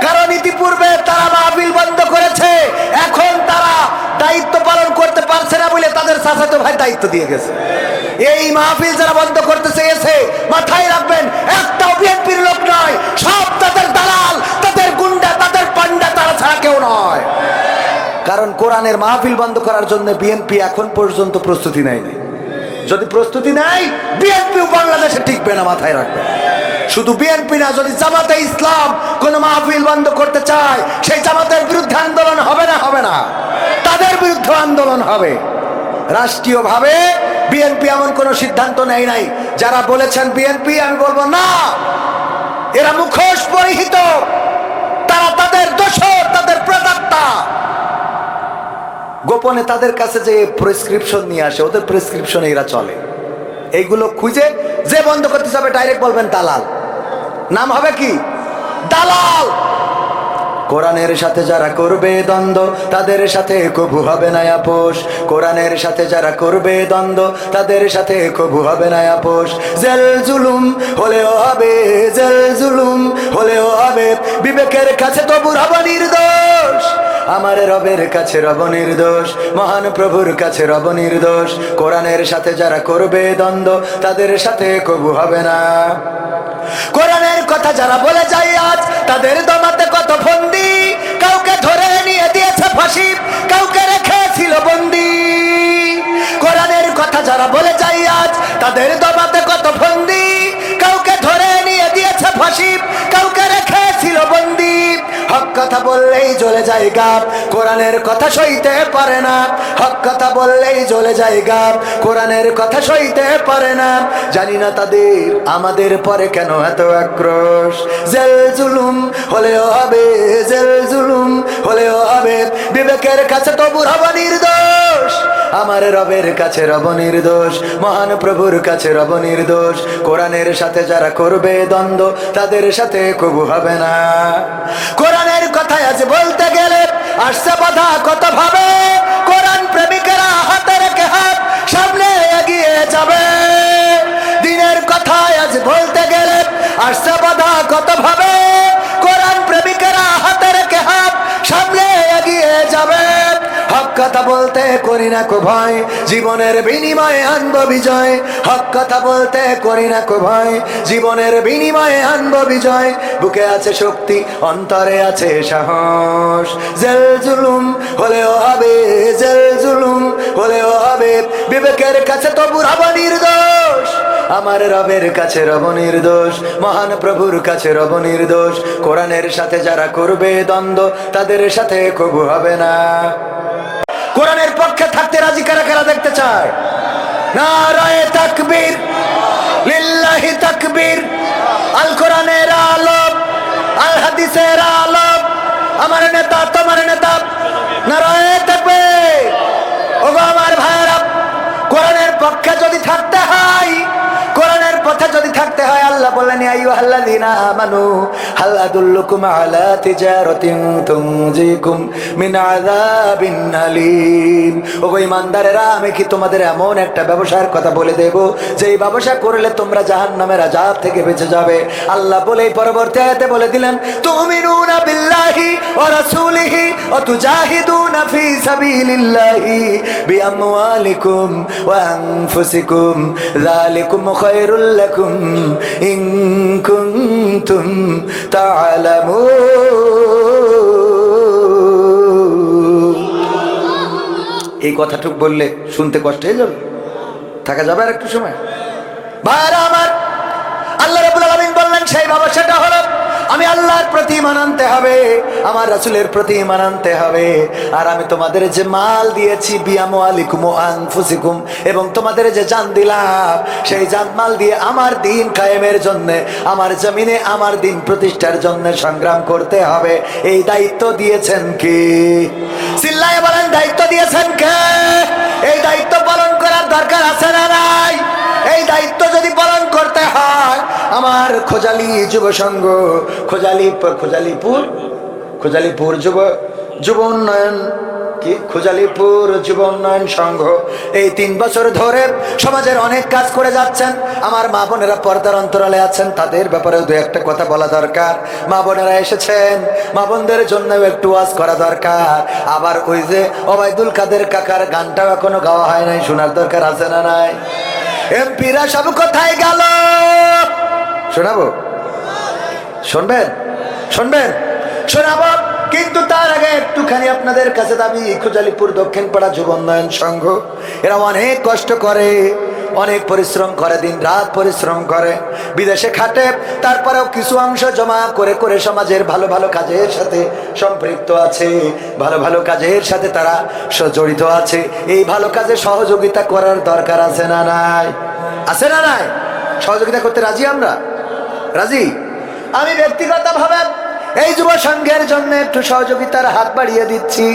কারণ ইতিপূর্বে তারা মাহফিল বন্ধ করেছে, এখন তারা দায়িত্ব পালন করতে পারছে না বলে তাদের চাচাতো ভাই দায়িত্ব দিয়ে গেছে। এই মাহফিল যারা বন্ধ করতে চেয়েছে, মাথায় রাখবেন একটাও বিএনপির লোক নয়, সব তাদের দালাল, তাদের গুন্ডা, তাদের পান্ডা, তারা ছাড়া কেউ নয়। কারণ কোরআনের মাহফিল বন্ধ করার জন্য বিএনপি এখন পর্যন্ত প্রস্তুতি নেয়নি। যদি প্রস্তুতি নেয় বিএনপিও বাংলাদেশে টিকবে না, মাথায় রাখবেন। শুধু বিএনপি না, যদি জামাতে ইসলাম কোন মাহফিল বন্ধ করতে চায়, সেই জামাতের বিরুদ্ধে আন্দোলন হবে না, হবে না, তাদের বিরুদ্ধে আন্দোলন হবে। রাষ্ট্রীয়ভাবে বিএনপি এমন কোন সিদ্ধান্ত নেয় নাই। যারা বলেছেন বিএনপি, আমি বলবো না, এরা মুখোশ পরিহিত, তারা তাদের দোসর, তাদের প্রেতাত্মা। গোপনে তাদের কাছে যে প্রেসক্রিপশন নিয়ে আসে, ওদের প্রেসক্রিপশনে এরা চলে। এইগুলো খুঁজে যে বন্ধ করতে হবে ডাইরেক্ট বলবেন দালাল, নাম হবে কি দালাল। কোরআনের সাথে যারা করবে দ্বন্দ্ব তাদের সাথে কবু হবে না আপোষ। কোরআনের সাথে যারা করবে দ্বন্দ্ব তাদের সাথে কবু হবে না আপোষ। জেল জুলুম হলেও হবে, জেল জুলুম হলেও হবে, বিবেকের কাছে তবু হব নির্দোষ। আমার রবের কাছে রব নির্দোষ, মহান প্রভুর কাছে রব নির্দোষ। কোরআনের সাথে যারা করবে দ্বন্দ্ব তাদের সাথে কবু হবে না। কোরআনের কথা যারা বলে যায় আজ, তাদের দমাতে কত ফন্দি, কাউকে ধরে নিয়ে দিয়েছে ফাঁসি, কাউকে রেখেছিল বন্দি। কোরআনের কথা যারা বলে যায় আজ, তাদের দমাতে কত ফন্দি, কাউকে ধরে নিয়ে দিয়েছে ফাঁসি, কাউকে রেখেছিল বন্দি। হক কথা বললেই জ্বলে যায় গাব, কোরআনের কথা সইতে পারে না। হক কথা বললেই জ্বলে যায় গাব, কোরআনের কথা সইতে পারে না। জানি না তাদের আমাদের পরে কেন এত আক্রোশ। জেল জুলুম হলেও হবে, জেল জুলুম হলেও হবে, বিবেকের কাছে তবু হব নির্দোষ। আমার রবের কাছে রব নির্দোষ, মহান প্রভুর কাছে রব নির্দোষ। কোরআনের সাথে যারা করবে দ্বন্দ্ব তাদের সাথে কবু হবে না। কোরআনের কথা আজ বলতে গেলে আসছে বাধা কত ভাবে, কোরআন প্রেমিকেরা হাতে রেখে হাত সামনে এগিয়ে যাবে। দিনের কথা আজ বলতে গেলে আসছে বাধা কত ভাবে, কোরআন প্রেমিকেরা হাতে রেখে হাত সামনে এগিয়ে যাবে। হক কথা বলতে করি না কো ভয়, জীবনের বিনিময়ে আনবো বিজয়। হক কথা বলতে করি না কো ভয়, জীবনের বিনিময়ে আনবো বিজয়। বুকে আছে শক্তি, অন্তরে আছে সাহস। জেল জুলুম হলেও হবে, জেল জুলুম হলেও হবে, বিবেকের কাছে তবু হব নির্দোষ। আমার রবের কাছে রব নির্দোষ, মহান প্রভুর কাছে রব নির্দোষ। কোরআনের সাথে যারা করবে দ্বন্দ্ব তাদের সাথে কবু হবে না। কোরআনের পক্ষে থাকতে রাজি কারা কারা দেখতে চায়? নারায়ে তাকবীর, লিল্লাহি তাকবীর। আল কোরআনের আলম, আল হাদিসের আলম, আমার নেতা তোমার নেতা, নারায়ে তাকবীর। ওগো আমার ভাইরা, কোরআনের পক্ষে যদি থাকতে হয়, কোরআনের পথে যদি থাকতে হয়, আল্লাহ বললেন ইয়া আইয়ুহাল্লাযীনা আমানু হাল আদুল্লুকুম আলা তিজারাতিন তুনজিকুম মিন আযাবিন আলীম। ওগো ঈমানদারেরা, আমি কি তোমাদের এমন একটা ব্যবসার কথা বলে দেব যেই ব্যবসা করলে তোমরা জাহান্নামের আযাব থেকে বেঁচে যাবে। আল্লাহ বলেই পরবর্তী আয়াতে বলে দিলেন তুমিনুনা বিল্লাহি ওয়া রাসূলিহি ওয়া তুজাহিদুনা ফি সাবিলিল্লাহি বিআমওয়ালিকুম ওয়া আনফুসিকুম যালিকুম খায়রুল লাকুম ইন কুনতুম তা'লামুন। এই কথাটুকু বললে শুনতে কষ্ট হয়ে যাবে, থাকা যাবে আর একটু সময়। ভাইরা আমার, আল্লাহ রাব্বুল আলামিন বললেন সেই ব্যবসাটা হলো আমি আল্লাহর প্রতি ঈমান আনতে হবে, আমার রাসূলের প্রতি ঈমান আনতে হবে। আর আমি তোমাদের যে মাল দিয়েছি বিআমওয়ালিকুম ওয়া আনফুসিকুম, এবং তোমাদের যে জান দিলাম, সেই জান মাল দিয়ে আমার দ্বীন কায়েমের জন্য, আমার জমিনে আমার দ্বীন প্রতিষ্ঠার জন্য সংগ্রাম করতে হবে। এই দায়িত্ব দিয়েছেন কি? চিল্লায়ে বলেন, দায়িত্ব দিয়েছেন কে? এই দায়িত্ব পালন করার দরকার আছে না নাই? এই দায়িত্ব যদি পালন করতে হয়, আমার খোজালি যুব সংঘ, খোজালিপুর যুব উন্নয়ন খোজালিপুর যুব উন্নয়ন সংঘ এই 3 বছর ধরে সমাজের অনেক কাজ করে যাচ্ছেন। আমার মা বোনেরা পর্দার অন্তরালে আছেন, তাদের ব্যাপারে দু একটা কথা বলা দরকার। মা বোনেরা এসেছেন, মা বোনদের জন্য একটু ওয়াজ করা দরকার। আবার ওই যে ওবায়দুল কাদের কাকার গানটাও এখনো গাওয়া হয় নাই, শোনার দরকার আছে না নাই? এমপিরা সব কোথায় গেল? শোনাবো? শুনবেন শোনাবো, কিন্তু তার আগে একটুখানি আপনাদের কাছে দাবি, খোজালিপুর দক্ষিণ পাড়া যুব উন্নয়ন সংঘ এরা অনেক কষ্ট করে, অনেক পরিশ্রম করে, দিন রাত পরিশ্রম করে, বিদেশে খাটে, তারপরেও কিছু অংশ জমা করে করে সমাজের ভালো ভালো কাজের সাথে সম্পৃক্ত আছে, ভালো ভালো কাজের সাথে তারা জড়িত আছে। এই ভালো কাজে সহযোগিতা করার দরকার আছে না নাই? আছে না নাই? সহযোগিতা করতে রাজি? আমরা রাজি। আমি ব্যক্তিগতভাবে এই যুব সংঘের জন্য একটু সহযোগিতার হাত বাড়িয়ে দিচ্ছি।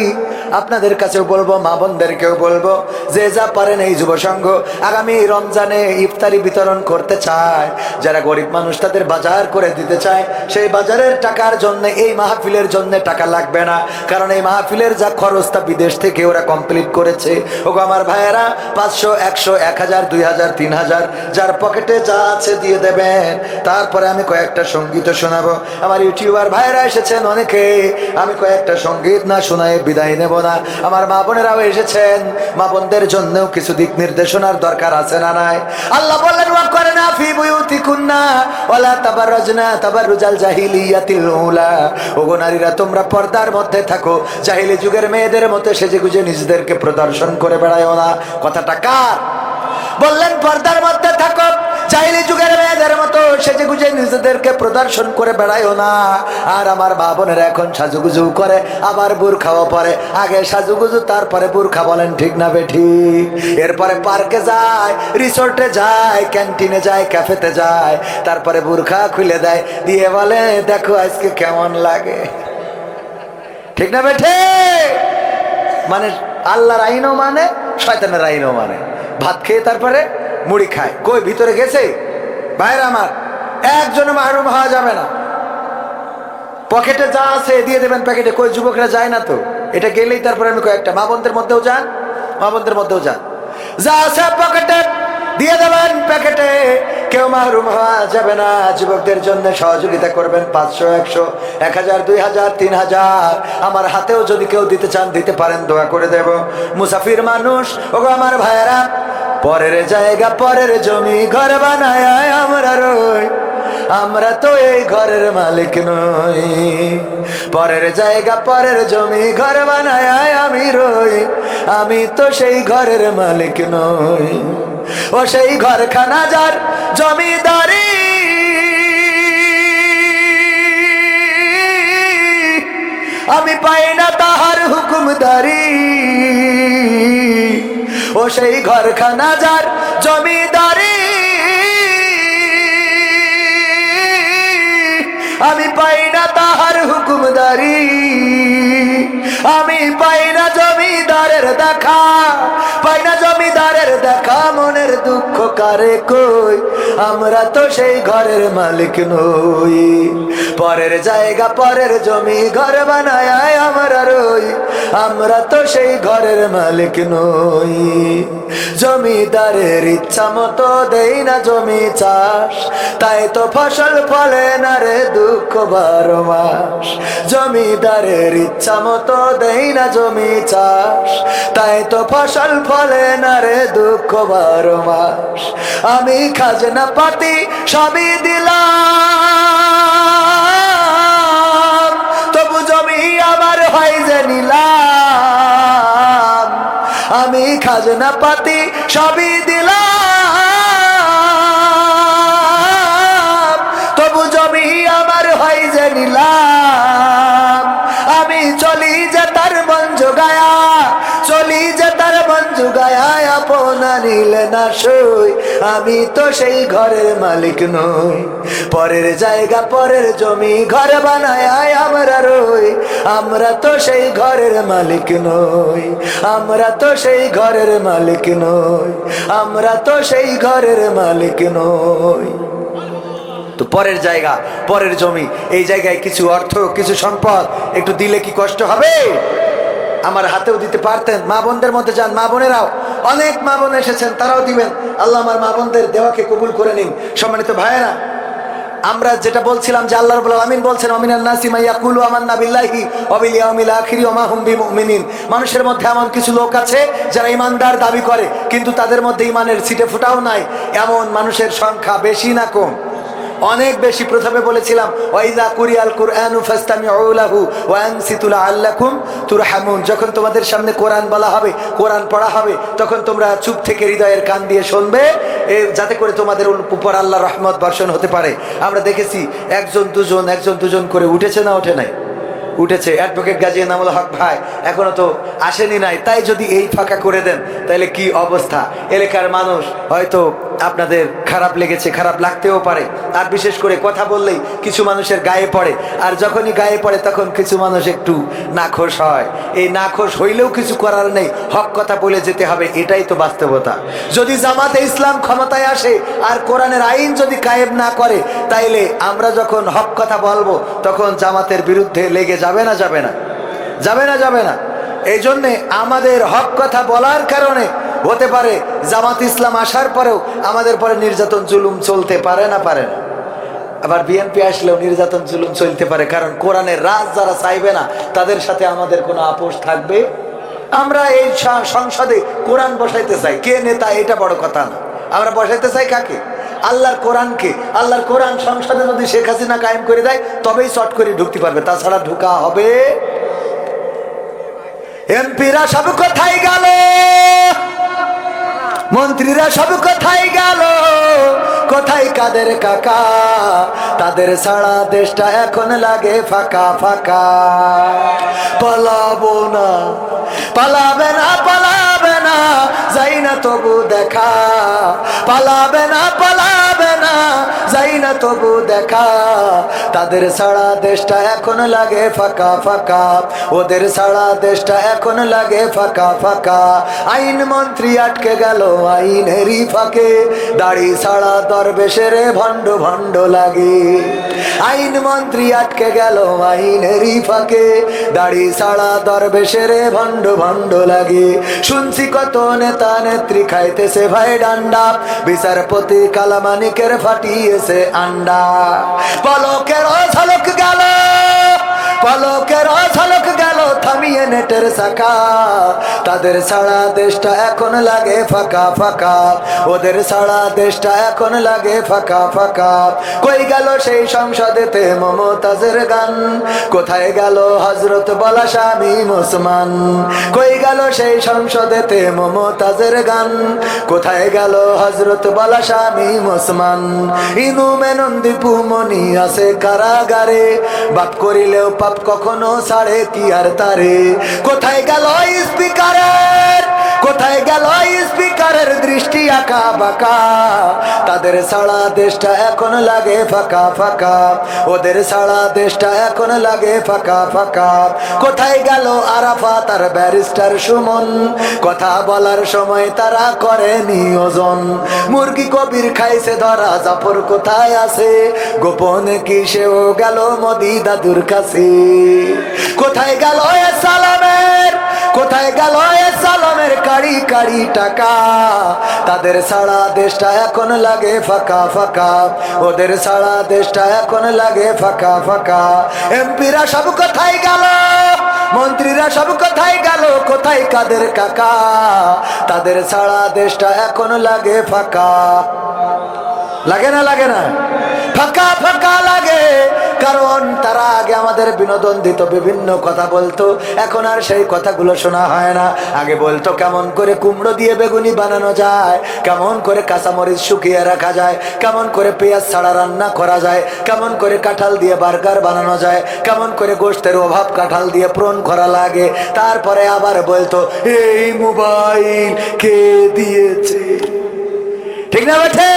আপনাদের কাছেও বলবো, মা বোনদেরকেও বলবো, যে যা পারেন এই যুব সংঘ আগামী রমজানে ইফতারি বিতরণ করতে চায়, যারা গরিব মানুষ তাদের বাজার করে দিতে চায়, সেই বাজারের টাকার জন্য এই মাহফিলের জন্য টাকা লাগবে না, কারণ এই মাহফিলের যা খরচ তা বিদেশ থেকে ওরা কমপ্লিট করেছে। ওগো আমার ভাইয়েরা, 500, 100, 1000, 2000, 3000 যার পকেটে যা আছে দিয়ে দেবেন। তারপরে আমি কয়েকটা সঙ্গীত শোনাবো। আমার ইউটিউবার ভাইয়েরা এসেছেন অনেকে, আমি কয়েকটা সঙ্গীত না শোনায় বিদায় নেব না। আমার মা বোনেরাও এসেছেন, মা বোনদের জন্যও কিছু দিক নির্দেশনার দরকার আছে না নাই? আল্লাহ বললেন, ওয়াকরনা ফি বুয়ুতিকুন্না ওয়ালা তাবাররাজনা তাবাররুজাল জাহিলিয়াতিল উলা। ওগো নারীরা, তোমরা পর্দার মধ্যে থাকো, জাহিলি যুগের মেয়েদের মতো সেজেগুজে নিজেদেরকে প্রদর্শন করে বেড়ায়ও না। কথাটা কার? বললেন পর্দার মধ্যে থাকো, জাহিলি যুগের মেয়েদের মতো সেজেগুজে নিজেদেরকে প্রদর্শন করে বেড়ায়ও না। আর আমার মা বোনেরা এখন সাজুগুজু করে, আবার বুরখাও পরে। আগে সাজুগুজু, তারপরে বুরখা। বলেন ঠিক না বেঠিক? এরপরে পার্কে যায়, রিসোর্টে যায়, ক্যান্টিনে যায়, ক্যাফেতে যায়, তারপরে বুরখা খুলে দেয়, দিয়ে বলে, দেখো আজকে কেমন লাগে। ঠিক না বেঠিক? মানে আল্লাহর আইনও মানে, শয়তানের আইনও মানে। ভাত খেয়ে তারপরে মুড়ি খায়। কই ভিতরে গেছে? ভাইরা আমার, একজনও মাহরুম হওয়া যাবে না। পকেটে যা আছে দিয়ে দেবেন প্যাকেটে। কই যুবকরা যায় না তো? এটা গেলেই তারপরে আমি কয়েকটা মা বোনদের মধ্যেও যান, যা আছে পকেটে দিয়ে দেবেন প্যাকেটে, কেউ মাহরুম হওয়া যাবে না। যুবকদের জন্য সহযোগিতা করবেন, 500, 100, 1000, 2000, 3000 আমার হাতেও যদি কেউ দিতে চান দিতে পারেন, দোয়া করে দেব। মুসাফির মানুষ, ওগো আমার ভাইয়েরা, পরের জায়গা পরের জমি ঘর বানায় আমরা রই, আমরা তো এই ঘরের মালিক নই। পরের জায়গা পরের জমি ঘর বানায় আমি রই, আমি তো সেই ঘরের মালিক নই। ও সেই ঘরখানা যার জমিদারি, আমি পাই না তাহার হুকুমদারি। ও সেই ঘরখানা যার জমিদারি, আমি পাই না তাহার হুকুমদারি। আমি পাই না জমিদারের দেখা, পাই না জমিদারের দেখা, মনের দুঃখ কারে কই, আমরা তো সেই ঘরের মালিক নই। পরের জায়গা পরের জমি ঘর বানায় আমরা রই, আমরা তো সেই ঘরের মালিক নই। জমিদারের ইচ্ছা মতো দেই না জমি চাষ, তাই তো ফসল ফলে না রে দুঃখ 12 মাস। জমিদারের ইচ্ছা মতো দেই না জমি চাষ, তাই তো ফসল ফলে না রে দুঃখ 12 মাস। আমি খাজনা পাতি সবই দিলাম, তবু জমি আমার হয় যে নিলাম। আমি খাজনা পাতি সবই দিলাম, তবু জমি আমার হয় যে নিলাম, আমি চলি যে তার মন জোগায়া, চলি যে তার মন জোগায়া, আপনা নিলে না সই, আমি তো সেই ঘরের মালিক নই। পরের জায়গা পরের জমি ঘর বানায় আমরা রই, আমরা তো সেই ঘরের মালিক নই, আমরা তো সেই ঘরের মালিক নই, আমরা তো সেই ঘরের মালিক নই। তো পরের জায়গা পরের জমি, এই জায়গায় কিছু অর্থ কিছু সম্পদ একটু দিলে কি কষ্ট হবে? আমার হাতেও দিতে পারতেন। মা বোনদের মধ্যে যান, মা বোনেরাও, অনেক মা বোন এসেছেন, তারাও দিবেন। আল্লাহ আমার মা বোনদের দেওয়াকে কবুল করে নিন। সম্মানিত ভাইয়েরা, আমরা যেটা বলছিলাম যে আল্লাহ রাব্বুল আলামিন বলছেন ওয়ামিনান নাসি মা ইয়াকুলু আমান্না বিল্লাহি ওয়া বিল ইয়াউমিল আখির ওয়া মা হুম বিমুমিনিন। মানুষের মধ্যে এমন কিছু লোক আছে যারা ঈমানদার দাবি করে, কিন্তু তাদের মধ্যে ঈমানের ছিটে ফোঁটাও নাই। এমন মানুষের সংখ্যা বেশি না কম? অনেক বেশি। প্রথমে বলেছিলাম ওয়াইযা কুরিয়াল কুরআনু ফাসতামিউ লাহু ওয়া আনসিতু লাআল্লাকুম তুরহামুন। যখন তোমাদের সামনে কোরআন বলা হবে, কোরআন পড়া হবে, তখন তোমরা চুপ থেকে হৃদয়ের কান দিয়ে শুনবে, যাতে করে তোমাদের উপর আল্লাহর রহমত বর্ষণ হতে পারে। আমরা দেখেছি একজন দুজন করে উঠেছে না ওঠে নাই? উঠেছে। অ্যাডভোকেট গাজী এনামুল হক ভাই এখনো তো আসেনি নাই, তাই যদি এই ফাঁকা করে দেন তাহলে কি অবস্থা। এলাকার মানুষ হয়তো আপনাদের খারাপ লেগেছে, খারাপ লাগতেও পারে, আর বিশেষ করে কথা বললেই কিছু মানুষের গায়ে পড়ে, আর যখনই গায়ে পড়ে তখন কিছু মানুষ একটু নাখোশ হয়। এই নাখোশ হইলেও কিছু করার নেই, হক কথা বলে যেতে হবে, এটাই তো বাস্তবতা। যদি জামাতে ইসলাম ক্ষমতায় আসে আর কোরআনের আইন যদি কায়েম না করে, তাইলে আমরা যখন হক কথা বলবো তখন জামাতের বিরুদ্ধে লেগে যাবে না? যাবে না? যাবে না? যাবে না? এই জন্যে আমাদের হক কথা বলার কারণে হতে পারে জামাত ইসলাম আসার পরেও আমাদের পরে নির্যাতন জুলুম চলতে পারে না? পারে না? আবার বিএনপি আসলেও নির্যাতন জুলুম চলতে পারে, কারণ কোরআনের রাজ যারা চাইবে না তাদের সাথে আমাদের কোনো আপোষ থাকবে। আমরা এই সংসদে কোরআন বসাইতে চাই, কে নেতা এটা বড় কথা না, আমরা বসাইতে চাই কাকে? আল্লাহর কোরআনকে। আল্লাহর কোরআন সংসদে যদি শেখ হাসিনা কায়েম করে দেয় তবেই চট করে ঢুকতে পারবে, তাছাড়া ঢুকা হবে। এমপিরা সব কোথায় গেল? মন্ত্রীরা সব কোথায় গেল? কোথায় কাদের কাকা? তাদের ছাড়া দেশটা এখন লাগে ফাঁকা ফাঁকা। পালাবো না, পালাবে না, পালাবে না, যাই না তবু দেখা। পালাবে না, পালাবে না, যাই না তবু দেখা। তাদের ছাড়া দেশটা এখন লাগে ফাঁকা ফাঁকা, ওদের ছাড়া দেশটা এখন লাগে ফাঁকা ফাঁকা। আইন মন্ত্রী আটকে গেল আইনেরই ফাঁকে, দাড়ি ছাড়া দরবেশের ভণ্ড ভণ্ড লাগে। আইন মন্ত্রী আটকে গেল আইনেরই ফাঁকে, দাড়ি ছাড়া দরবেশের ভণ্ড ভণ্ড লাগে। শুনছি কত নেতা নেত্রী খাইতেছে ভাই ডান্ডা, বিচারপতি কালামানিকের ফাটিয়েছে আন্ডা। পলকের ঝলক গেল, পলকের ঝলক গেল থামিয়ে নেটের শাখা। তাদের ছাড়া দেশটা এখন লাগে ফাঁকা ফাঁকা, ওদের ছাড়া দেশটা এখন লাগে ফাঁকা ফাঁকা। কই গেল সেই সংসদেতে মমতাজের গান? কোথায় গেল হযরত বলা শামীম ওসমান? কই গেল সেই সংসদেতে মমতাজের গান? কোথায় গেল হযরত বলা শামীম ওসমান? ইনু মেনন দীপু মনি আছে কারাগারে, বাপ করিলেও পাপ কখনো ছাড়ে কি আর তারে। কোথায় গেল স্পিকারের, কোথায় গেল স্পিকারের দৃষ্টি আঁকা বাঁকা? তাদের ছাড়া দেশটা এখন লাগে ফাঁকা ফাঁকা, ওদের ছাড়া দেশটা এখন লাগে ফাঁকা ফাঁকা। কোথায় গেল আরাফাত আর ব্যারিস্টার সুমন? কথা বলার সময় তারা করে নিয়োজন। মুরগি কবির খাইছে ধরা, জাফর কোথায় আছে? গোপনে কি সেও গেল মোদি দাদুর কাছে? কোথায় গেল এ সালামের, কোথায় গেল এ সালামের কাড়ি কাড়ি টাকা? তাদের ছাড়া দেশটা এখন লাগে ফাঁকা ফাঁকা, ওদের ছাড়া দেশটা এখন লাগে ফাঁকা ফাঁকা। এমপিরা সব কোথায় গেল? মন্ত্রীরা সব কোথায় গেল? কোথায় কাদের কাকা? তাদের ছাড়া দেশটা এখন লাগে ফাঁকা। লাগে না? লাগে না? ফাঁকা ফাঁকা লাগে, কারণ তারা আগে আমাদের বিনোদন দিত, বিভিন্ন কথা বলতো, এখন আর সেই কথাগুলো শোনা হয় না। আগে বলতো কেমন করে কুমড়ো দিয়ে বেগুনি বানানো যায়, কেমন করে কাঁচামরিচ শুকিয়ে রাখা যায়, কেমন করে পেঁয়াজ ছাড়া রান্না করা যায়, কেমন করে কাঁঠাল দিয়ে বার্গার বানানো যায়, কেমন করে গোশতের অভাব কাঁঠাল দিয়ে পূরণ করা লাগে। তারপরে আবার বলতো এই মোবাইল কে দিয়েছে, ঠিক না বেঠে?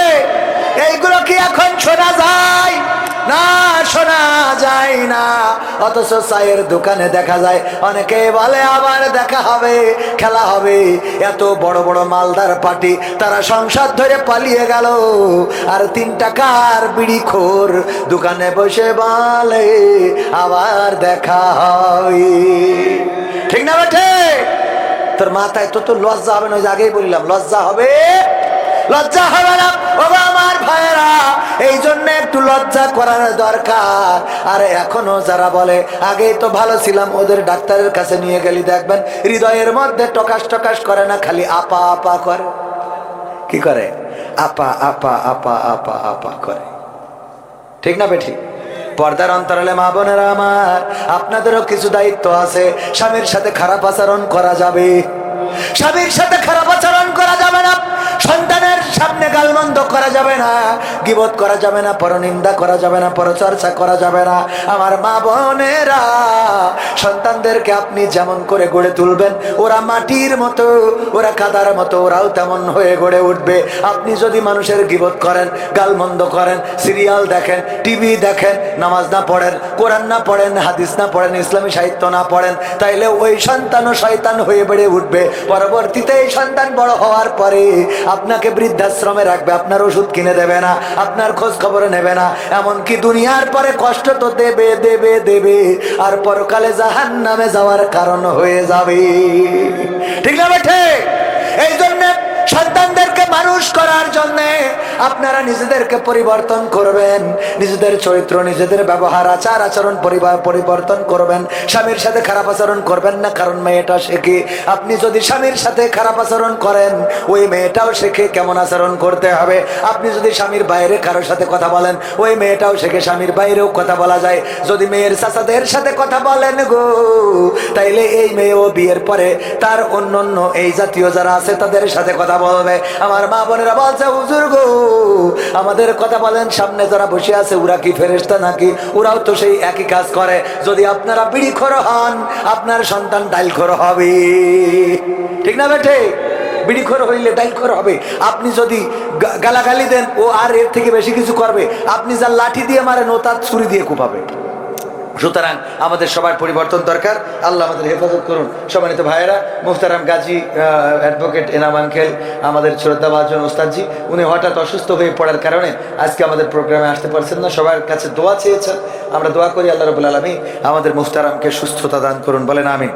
এইগুলো কি এখন শোনা যায়? না, শোনা যায় না। অথচ চায়ের দোকানে দেখা যায়, অনেকে বলে আবার দেখা হবে, খেলা হবে। এত বড় বড় মালদার পার্টি, তারা সংসার ধরে পালিয়ে গেল, আর 3 টাকার বিড়িখোর দোকানে বসে বলে আবার দেখা হবে, ঠিক না বেঠে? তোর মাথায় তো লজ্জা হবে না? ওই যে আগেই বললাম, লজ্জা হবে? লজ্জা হবে না বাবা আমার ভাইয়েরা? এই জন্য একটু লজ্জা করার দরকার। আর এখনো যারা বলে আগেই তো ভালো ছিলাম, ওদের ডাক্তারের কাছে নিয়ে গেলি দেখবেন হৃদয়ের মধ্যে টকাস টকাস করে না, খালি আপা আপা করে। কি করে? আপা আপা আপা আপা আপা করে, ঠিক না বেঠি? পর্দার অন্তরালে মা বোনেরা আমার, আপনাদেরও কিছু দায়িত্ব আছে। স্বামীর সাথে খারাপ আচরণ করা যাবে, স্বামীর সাথে খারাপ আচরণ করা যাবে না, সন্তানের সামনে গালমন্দ করা যাবে না, গীবত করা যাবে না, পরনিন্দা করা যাবে না, পরচর্চা করা যাবে না। আমার মা বোনেরা, সন্তানদেরকে আপনি যেমন করে গড়ে তুলবেন, ওরা মাটির মতো, ওরা কাদার মতো, ওরাও তেমন হয়ে গড়ে উঠবে। আপনি যদি মানুষের গীবত করেন, গালমন্দ করেন, সিরিয়াল দেখেন, টিভি দেখেন, নামাজ না পড়েন, কোরআন না পড়েন, হাদিস না পড়েন, ইসলামী সাহিত্য না পড়েন, তাইলে ওই সন্তানও শয়তান হয়ে বেড়ে উঠবে। পরবর্তীতে এই সন্তান বড় হওয়ার পরে আপনাকে বৃদ্ধাশ্রমে রাখবে, আপনার ওষুধ কিনে দেবে না, আপনার খোঁজ খবর নেবে না, এমনকি দুনিয়ার পরে কষ্ট তো দেবে দেবে দেবে, আর পরকালে জাহান্নামে যাওয়ার কারণ হয়ে যাবে, ঠিক না বেঠে? এই জন্য সন্তানদেরকে মানুষ করার জন্য আপনারা নিজেদেরকে পরিবর্তন করবেন, নিজেদের চরিত্র, নিজেদের ব্যবহার, আচার আচরণ পরিবর্তন করবেন। স্বামীর সাথে খারাপ আচরণ করবেন না, কারণ মেয়েটা শেখে। আপনি যদি স্বামীর সাথে খারাপ আচরণ করেন, ওই মেয়েটাও শেখে কেমন আচরণ করতে হবে। আপনি যদি স্বামীর বাইরে কারোর সাথে কথা বলেন, ওই মেয়েটাও শেখে স্বামীর বাইরেও কথা বলা যায়। যদি মেয়ের চাচাদের সাথে কথা বলেন গো, তাইলে এই মেয়েও বিয়ের পরে তার অন্য এই জাতীয় যারা আছে তাদের সাথে কথা বলবে। আমার মা বোনেরা বলছে হুজুর গো, আমাদের কথা বলেন, সামনে যারা বসে আছে ওরা কি ফেরেশতা নাকি? ওরাও তো সেই একই কাজ করে। যদি আপনারা বিড়িখোর হন, আপনার সন্তান ডাইলখোর হবে, ঠিক না বেঠে? বিড়িখোর হইলে ডাইলখোর হবে। আপনি যদি গালাগালি দেন, ও আর এর থেকে বেশি কিছু করবে। আপনি যা লাঠি দিয়ে মারেন, ও তার ছুরি দিয়ে কোপাবে। সুতরাং আমাদের সবার পরিবর্তন দরকার। আল্লাহ আমাদের হেফাজত করুন। সম্মানিত ভাইয়েরা, মুহতারাম গাজী অ্যাডভোকেট এনাম আঙ্কেল, আমাদের শ্রদ্ধাভাজন ওস্তাদজি, উনি হঠাৎ অসুস্থ হয়ে পড়ার কারণে আজকে আমাদের প্রোগ্রামে আসতে পারছেন না। সবার কাছে দোয়া চেয়েছেন, আমরা দোয়া করি আল্লাহ রাব্বুল আলামিন আমাদের মুহতারামকে সুস্থতা দান করুন, বলেন আমিন।